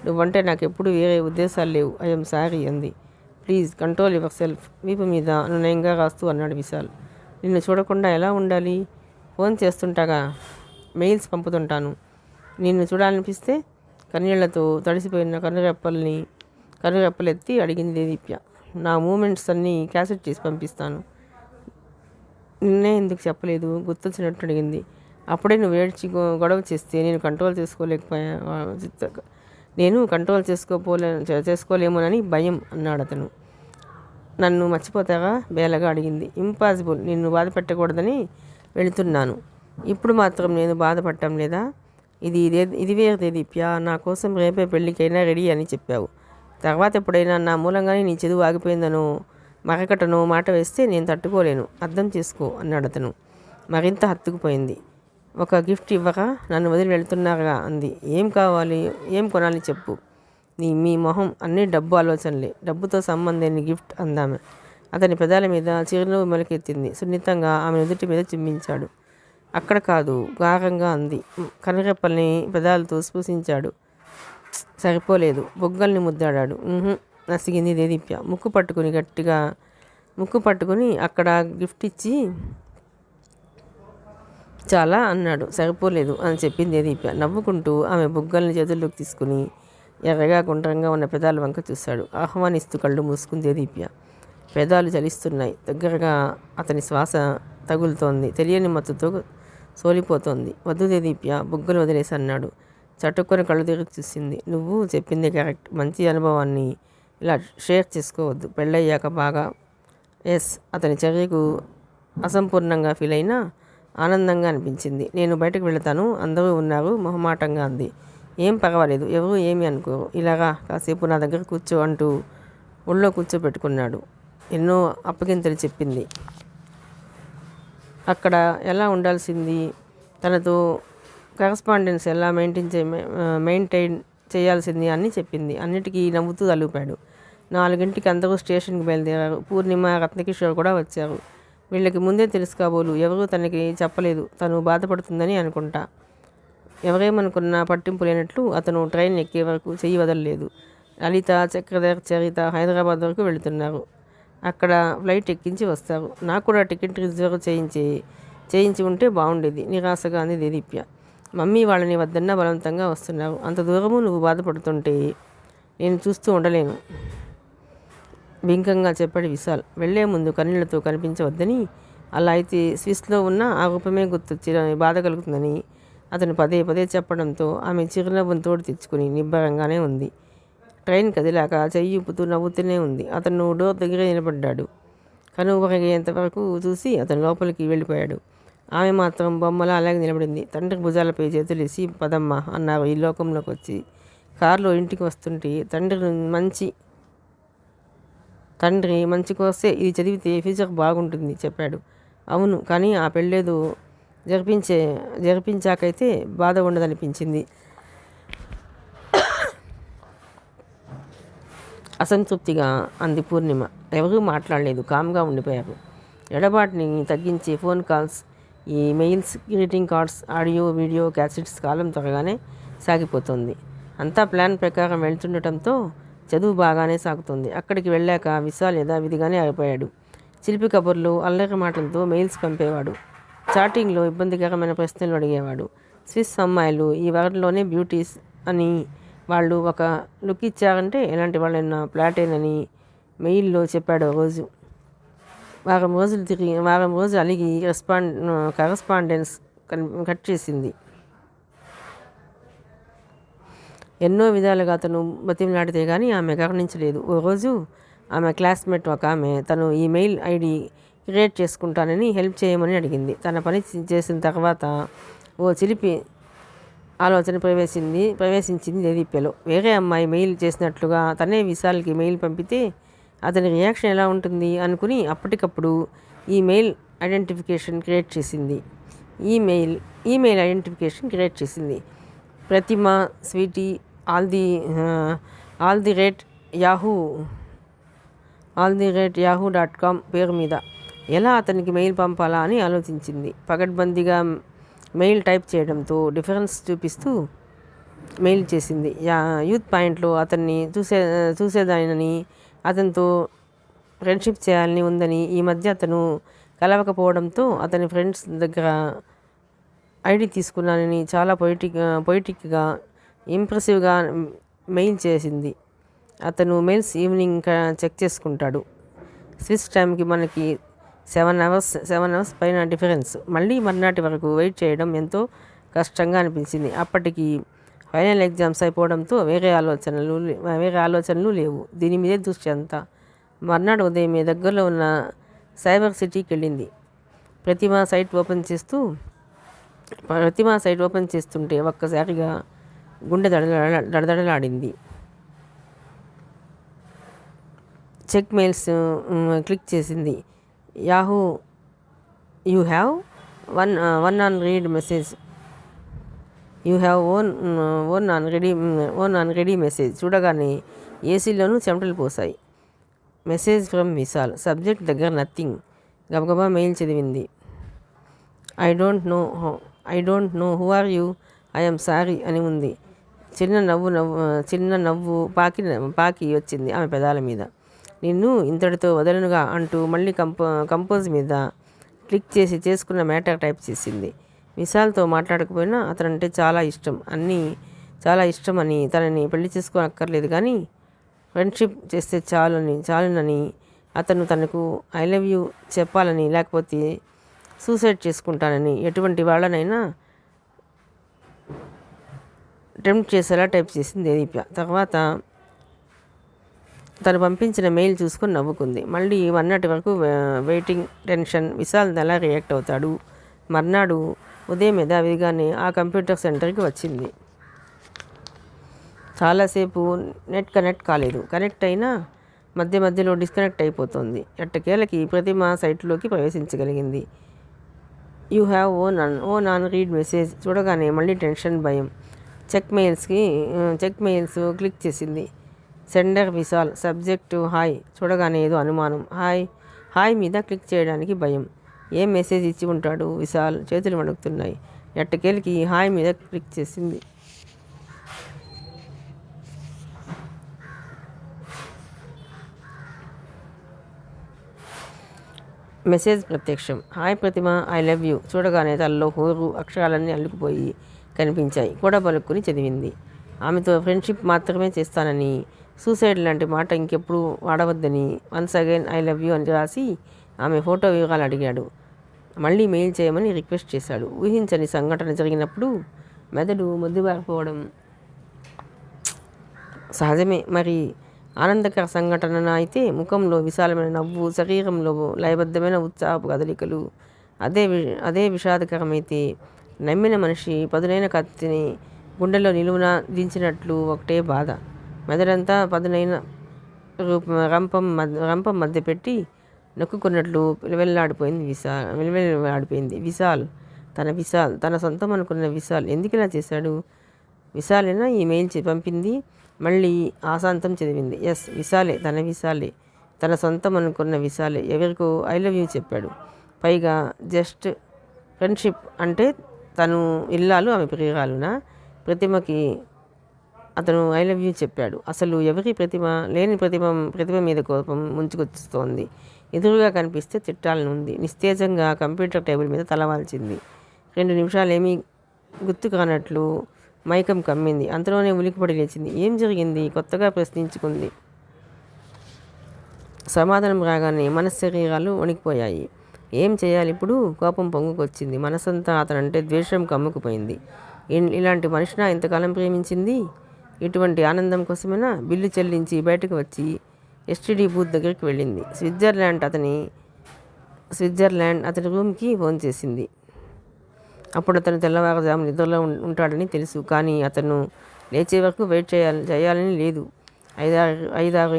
నువ్వంటే నాకు ఎప్పుడు వేరే ఉద్దేశాలు లేవు. ఐఎమ్ సారీ అంది. ప్లీజ్ కంట్రోల్ యువర్ సెల్ఫ్ వీపు మీద అనునయంగా రాస్తూ అన్నాడు విశాల్. నిన్ను చూడకుండా ఎలా ఉండాలి? ఫోన్ చేస్తుంటాగా, మెయిల్స్ పంపుతుంటాను. నిన్ను చూడాలనిపిస్తే కన్నీళ్లతో తడిసిపోయిన కనురెప్పలెత్తి అడిగింది దేదీప్య. నా మూమెంట్స్ అన్నీ క్యాసెట్ చేసి పంపిస్తాను. నిన్నే ఎందుకు చెప్పలేదు? గుర్తొచ్చినట్టు అడిగింది. అప్పుడే నువ్వు ఏడ్చి గొడవ చేస్తే నేను కంట్రోల్ చేసుకోలేమోనని భయం అన్నాడు అతను. నన్ను మర్చిపోతావా? బేలగా అడిగింది. ఇంపాసిబుల్. నిన్ను బాధ పెట్టకూడదని వెళుతున్నాను. ఇప్పుడు మాత్రం నేను బాధపడటం లేదా? ఇది వేరు దేదీప్య. నా కోసం రేపే పెళ్ళికైనా రెడీ అని చెప్పావు. తర్వాత ఎప్పుడైనా నా మూలంగానే నీ చదువు ఆగిపోయిందనో మరకటనో మాట వేస్తే నేను తట్టుకోలేను. అర్థం చేసుకో అన్నాడు అతను. మరింత హత్తుకుపోయింది. ఒక గిఫ్ట్ ఇవ్వగా నన్ను వదిలి వెళ్తున్నారుగా అంది. ఏం కావాలి? ఏం కొనాలి చెప్పు. మీ మొహం అన్నీ డబ్బు ఆలోచనలే. డబ్బుతో సంబంధం గిఫ్ట్ అందామె. అతని పెదాల మీద చిరునవ్వు మొలకెత్తింది. సున్నితంగా ఆమె నుదుటి మీద చుమ్మించాడు. అక్కడ కాదు, గారంగా అంది. కనురెప్పల్ని పెదాలతో స్పృశించాడు. సరిపోలేదు. బొగ్గల్ని ముద్దాడాడు. నసిగింది దేదీప్య. ముక్కు పట్టుకుని గట్టిగా ముక్కు పట్టుకుని అక్కడ గిఫ్ట్ ఇచ్చి చాలా అన్నాడు. సరిపోలేదు అని చెప్పింది దీప్య. నవ్వుకుంటూ ఆమె బుగ్గల్ని చేతుల్లోకి తీసుకుని ఎర్రగా గుండ్రంగా ఉన్న పెదాల వంక చూశాడు. ఆహ్వానిస్తూ కళ్ళు మూసుకుంది దీప్య. పెదాలు చలిస్తున్నాయి. దగ్గరగా అతని శ్వాస తగులుతోంది. తెలియని మత్తుతో సోలిపోతోంది. వద్దు దీప్య, బుగ్గలు వదిలేసి అన్నాడు. చటుక్కొని కళ్ళు తిరిగి చూసింది. నువ్వు చెప్పింది కరెక్ట్. మంచి అనుభవాన్ని ఇలా షేర్ చేసుకోవద్దు. పెళ్ళయ్యాక బాగా. ఎస్. అతని చర్యకు అసంపూర్ణంగా ఫీల్ అయినా ఆనందంగా అనిపించింది. నేను బయటకు వెళతాను, అందరూ ఉన్నారు మొహమాటంగా అంది. ఏం పర్వాలేదు, ఎవరు ఏమి అనుకోరు. ఇలాగా కాసేపు నా దగ్గర కూర్చో అంటూ ఒళ్ళో కూర్చోబెట్టుకున్నాడు. ఎన్నో అప్పగింతలు చెప్పింది. అక్కడ ఎలా ఉండాల్సింది, తనతో కరస్పాండెన్స్ ఎలా మెయింటైన్ చేయాల్సింది అని చెప్పింది. అన్నిటికీ నవ్వుతూ తలుపాడు. 4 అందరూ స్టేషన్కి బయలుదేరారు. పూర్ణిమ, రత్నకిషోర్ కూడా వచ్చారు. వీళ్ళకి ముందే తెలుసు కాబోలు. ఎవరూ తనకి చెప్పలేదు. తను బాధపడుతుందని అనుకుంటా. ఎవరేమనుకున్నా పట్టింపు లేనట్లు అతను ట్రైన్ ఎక్కే వరకు చెయ్యి వదలలేదు. లలిత, చక్రధర్, చరిత హైదరాబాద్ వరకు వెళుతున్నారు. అక్కడ ఫ్లైట్ ఎక్కించి వస్తారు. నాకు కూడా టికెట్ రిజర్వ్ చేయించి ఉంటే బాగుండేది నిరాశగా అంది దీప్య. మమ్మీ వాళ్ళని వద్దన్నా బలవంతంగా వస్తున్నారు. అంత దూరము నువ్వు బాధపడుతుంటే నేను చూస్తూ ఉండలేను బింకంగా చెప్పాడు విశాల్. వెళ్లే ముందు కన్నీళ్లతో కనిపించవద్దని, అలా అయితే స్విస్లో ఉన్న ఆ రూపమే గుర్తొచ్చి బాధ కలుగుతుందని అతను పదే పదే చెప్పడంతో ఆమె చిరునవ్వును తోడు తెచ్చుకుని నిబ్బరంగానే ఉంది. ట్రైన్ కదిలాక చెయ్యి ఊపుతూ నవ్వుతూనే ఉంది. అతను డోర్ దగ్గర నిలబడ్డాడు. కనువరగేంతవరకు చూసి అతను లోపలికి వెళ్ళిపోయాడు. ఆమె మాత్రం బొమ్మలా అలాగే నిలబడింది. తండ్రి భుజాలపై చేతులేసి పదమ్మ అన్నారు ఈ లోకంలోకి వచ్చి. కారులో ఇంటికి వస్తుంటే తండ్రి మంచి కోసే ఇది చదివితే ఫ్యూచర్ బాగుంటుంది చెప్పాడు. అవును, కానీ ఆ పెళ్ళేదో జరిపించాకైతే బాధ ఉండదనిపించింది. అసంతృప్తిగా అంది పూర్ణిమ. ఎవరూ మాట్లాడలేదు. కామ్గా ఉండిపోయారు. ఎడబాటుని తగ్గించే phone calls, emails, greeting cards, audio video cassettes కాలం త్వరగానే సాగిపోతుంది. అంతా ప్లాన్ ప్రకారం వెళ్తుండటంతో చదువు బాగానే సాగుతుంది. అక్కడికి వెళ్ళాక విశాల్ యథావిధిగానే అయిపోయాడు. చిలిపి కబుర్లు, అల్లరి మాటలతో మెయిల్స్ పంపేవాడు. చాటింగ్లో ఇబ్బందికరమైన ప్రశ్నలు అడిగేవాడు. స్విస్ అమ్మాయిలు ఈ వరల్డ్లోనే బ్యూటీస్ అని వాళ్ళు ఒక లుక్ ఇచ్చారంటే ఎలాంటి వాళ్ళైనా ప్లాటేనని మెయిల్లో చెప్పాడు. రోజు వారం రోజు అలిగి కరస్పాండెన్స్ కట్ చేసింది. ఎన్నో విధాలుగా అతను బతిమలాడితే కానీ ఆమె గమనించలేదు. ఓ రోజు ఆమె క్లాస్మేట్ ఒక ఆమె తను ఈ మెయిల్ ఐడి క్రియేట్ చేసుకుంటానని హెల్ప్ చేయమని అడిగింది. తన పని చేసిన తర్వాత ఓ చిలిపి ఆలోచన ప్రవేశించింది దీప్యలో. వేరే అమ్మాయి మెయిల్ చేసినట్లుగా తనే విశాల్కి మెయిల్ పంపితే అతని రియాక్షన్ ఎలా ఉంటుంది అనుకుని అప్పటికప్పుడు ఈమెయిల్ ఐడెంటిఫికేషన్ క్రియేట్ చేసింది. Pratima, sweety, all the rate yahoo.com పేరు మీద ఎలా అతనికి మెయిల్ పంపాలా అని ఆలోచించింది. పగడ్బందీగా మెయిల్ టైప్ చేయడంతో డిఫరెన్స్ చూపిస్తూ మెయిల్ చేసింది. యూత్ పాయింట్లో అతన్ని చూసేదానని, అతనితో ఫ్రెండ్షిప్ చేయాలని ఉందని, ఈ మధ్య అతను కలవకపోవడంతో అతని ఫ్రెండ్స్ దగ్గర ఐడి తీసుకున్నానని చాలా పొయిటిక్గా ఇంప్రెసివ్గా మెయిల్ చేసింది. అతను మెయిల్స్ ఈవినింగ్ చెక్ చేసుకుంటాడు. స్విస్ టైంకి మనకి 7 అవర్స్ పైన డిఫరెన్స్. మళ్ళీ మర్నాటి వరకు వెయిట్ చేయడం ఎంతో కష్టంగా అనిపించింది. అప్పటికి ఫైనల్ ఎగ్జామ్స్ అయిపోవడంతో వేరే ఆలోచనలు లేవు. దీని మీదే దృష్టి అంతా. మర్నాడు ఉదయమే దగ్గరలో ఉన్న సైబర్ సిటీకి వెళ్ళింది. ప్రతిమ సైట్ ఓపెన్ చేస్తుంటే ఒక్కసారిగా గుండె దడదడలాడింది. చెక్ మెయిల్స్ క్లిక్ చేసింది. Yahoo, you have one unread message. You have one unread message. చూడగానే ఏసీలోనూ చెమటలు పోసాయి. Message from Vishal. సబ్జెక్ట్ దగ్గర నథింగ్. గబగబా మెయిల్ చదివింది. I don't know who are you, I'm sorry అని ఉంది. చిన్న నవ్వు పాకి వచ్చింది ఆమె పెదాల మీద. నిన్ను ఇంతటితో వదలనుగా అంటూ మళ్ళీ కంపోజ్ మీద క్లిక్ చేసి చేసుకున్న మ్యాటర్ టైప్ చేసింది. విశాల్తో మాట్లాడకపోయినా అతనంటే చాలా ఇష్టం అని తనని పెళ్లి చేసుకోనక్కర్లేదు కానీ ఫ్రెండ్షిప్ చేస్తే చాలునని అతను తనకు ఐ లవ్ యూ చెప్పాలని, లేకపోతే సూసైడ్ చేసుకుంటానని ఎటువంటి వాళ్ళనైనా టెంప్ట్ చేసేలా టైప్ చేసింది దీప్య. తర్వాత తను పంపించిన మెయిల్ చూసుకొని నవ్వుకుంది. మళ్ళీ 1 night వరకు వెయిటింగ్, టెన్షన్. విశాల్ ఎలా రియాక్ట్ అవుతాడు? మర్నాడు ఉదయం యథావిధిగానే ఆ కంప్యూటర్ సెంటర్కి వచ్చింది. చాలాసేపు నెట్ కనెక్ట్ కాలేదు. కనెక్ట్ అయినా మధ్యలో డిస్కనెక్ట్ అయిపోతుంది. ఎట్టకేలకి ప్రతిమ సైట్లోకి ప్రవేశించగలిగింది. You have one unread message చూడగానే మళ్ళీ టెన్షన్, భయం. చెక్ మెయిల్స్ క్లిక్ చేసింది. Sender Vishal, subject hi. చూడగానే ఏదో అనుమానం. హాయ్ మీద క్లిక్ చేయడానికి భయం. ఏం మెసేజ్ ఇచ్చి ఉంటాడు విశాల్? చేతులు వణుకుతున్నాయి. ఎట్టకేలకి హాయ్ మీద క్లిక్ చేసింది. మెసేజ్ ప్రత్యక్షం. Hi Pratima, I love you. చూడగానే తనలో హోరు అక్షరాలన్నీ అల్లుకుపోయి కనిపించాయి. కూడా పలుక్కుని చదివింది. ఆమెతో ఫ్రెండ్షిప్ మాత్రమే చేస్తానని, సూసైడ్ లాంటి మాట ఇంకెప్పుడు వాడవద్దని, once again I love you అని రాసి ఆమె ఫోటో వివరాలు అడిగాడు. మళ్ళీ మెయిల్ చేయమని రిక్వెస్ట్ చేశాడు. ఊహించని సంఘటన జరిగినప్పుడు మెదడు మొద్దుబారిపోవడం సహజమే. మరి ఆనందకర సంఘటన అయితే ముఖంలో విశాలమైన నవ్వు, శరీరంలో లయబద్ధమైన ఉత్సాహపు కదలికలు. అదే విషాదకరమైతే నమ్మిన మనిషి పదునైన కత్తిని గుండెలో నిలువున దించినట్లు ఒకటే బాధ. మెదడంతా పదునైన రంపం మధ్య పెట్టి నొక్కుకున్నట్లు విలవెల్లాడిపోయింది. విశాల్ తన సొంతం అనుకున్న విశాల్ ఎందుకిలా చేశాడు? విశాలేనా ఈ మెయిల్ పంపింది? మళ్ళీ ఆశాంతం చదివింది. ఎస్, విశాలే, తన సొంతం అనుకున్న విశాలే ఎవరికో ఐ లవ్ యూ చెప్పాడు. పైగా జస్ట్ ఫ్రెండ్షిప్. అంటే తను ఇల్లాలు, ఆమె ప్రియురాలునా? ప్రతిమకి అతను ఐ లవ్ యూ చెప్పాడు. అసలు ఎవరి ప్రతిమ? లేని ప్రతిమ మీద కోపం ముంచుకొస్తోంది. ఎదురుగా కనిపిస్తే తిట్టాలనుంది. నిస్తేజంగా కంప్యూటర్ టేబుల్ మీద తలవాల్చింది. 2 నిమిషాలు ఏమీ గుర్తు కానట్లు మైకం కమ్మింది. అంతలోనే ఉలికిపడి లేచింది. ఏం జరిగింది? కొత్తగా ప్రశ్నించుకుంది. సమాధానం రాగానే మనశ్శరీరాలు వణికిపోయాయి. ఏం చేయాలి ఇప్పుడు? కోపం పొంగుకొచ్చింది. మనసంతా అతనంటే ద్వేషం కమ్ముకుపోయింది. ఇలాంటి మనిషినా ఇంతకాలం ప్రేమించింది? ఇటువంటి ఆనందం కోసమేనా? బిల్లు చెల్లించి బయటకు వచ్చి ఎస్టీడీ బూత్ దగ్గరికి వెళ్ళింది. స్విట్జర్లాండ్ అతని రూమ్కి ఫోన్ చేసింది. అప్పుడు అతను తెల్లవారుజాము నిద్రలో ఉంటాడని తెలుసు. కానీ అతను లేచే వరకు వెయిట్ చేయాలని లేదు. 5-6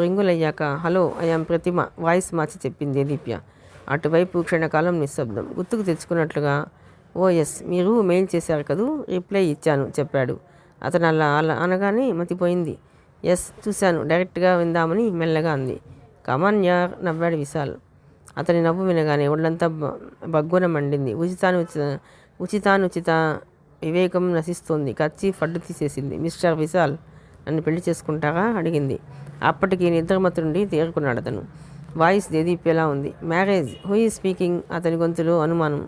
రింగులయ్యాక హలో, ఐయామ్ ప్రతిమ వాయిస్ మార్చి చెప్పింది దీప్య. అటువైపు క్షణకాలం నిశ్శబ్దం. గుర్తుకు తెచ్చుకున్నట్లుగా ఓ ఎస్, మీరు మెయిల్ చేశారు కదూ, రిప్లై ఇచ్చాను చెప్పాడు. అతను అలా అనగానే మతిపోయింది. ఎస్ చూశాను, డైరెక్ట్గా విందామని మెల్లగా అంది. కమాన్ యార్ నవ్వాడు విశాల్. అతని నవ్వు వినగానే ఒళ్ళంతా బగ్గున మండింది. ఉచితానుచిత వివేకం నశిస్తోంది. కర్చీఫ్ అడ్డు తీసేసింది. మిస్టర్ విశాల్, నన్ను పెళ్లి చేసుకుంటారా అడిగింది. అప్పటికి నిద్రమత్తు నుండి తేరుకున్నాడు అతను. వాయిస్ దేదీప్యలా ఉంది. Marriage, who is speaking? అతని గొంతులో అనుమానం.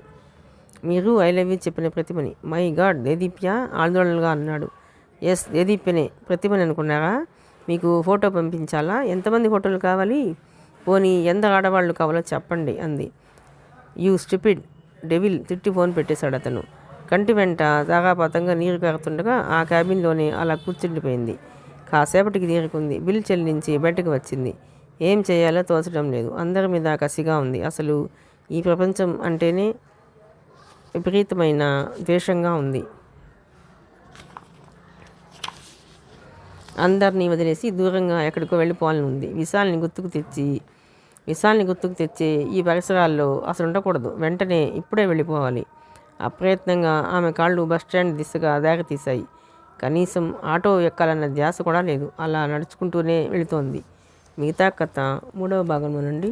మీరు ఐ లవ్ యూ చెప్పిన ప్రతిమని. మై గాడ్, దేదీప్య ఆందోళనగా అన్నాడు. ఎస్, దేదీప్యనే. ప్రతిమని అనుకున్నారా? మీకు ఫోటో పంపించాలా? ఎంతమంది ఫోటోలు కావాలి? పోనీ ఎంత ఆడవాళ్ళు కావాలో చెప్పండి అంది. యూ స్టూపిడ్ డెవిల్, తిట్టి ఫోన్ పెట్టేశాడు అతను. కంటి వెంట తాగాపాతంగా నీరు కారుతుండగా ఆ క్యాబిన్లోనే అలా కూర్చుండిపోయింది. కాసేపటికి తీరుకుంది. బిల్ చెల్లించి బయటకు వచ్చింది. ఏం చేయాలో తోచడం లేదు. అందరి మీద కసిగా ఉంది. అసలు ఈ ప్రపంచం అంటేనే విపరీతమైన ద్వేషంగా ఉంది. అందరినీ వదిలేసి దూరంగా ఎక్కడికో వెళ్ళిపోవాలని ఉంది. విశాల్ని గుర్తుకు తెచ్చి ఈ పరిసరాల్లో అసలు ఉండకూడదు. వెంటనే ఇప్పుడే వెళ్ళిపోవాలి. అప్రయత్నంగా ఆమె కాళ్ళు బస్టాండ్ దిశగా దారి తీశాయి. కనీసం ఆటో ఎక్కాలన్న ధ్యాస కూడా లేదు. అలా నడుచుకుంటూనే వెళుతోంది. మిగతా కథ 3వ భాగంలో నుండి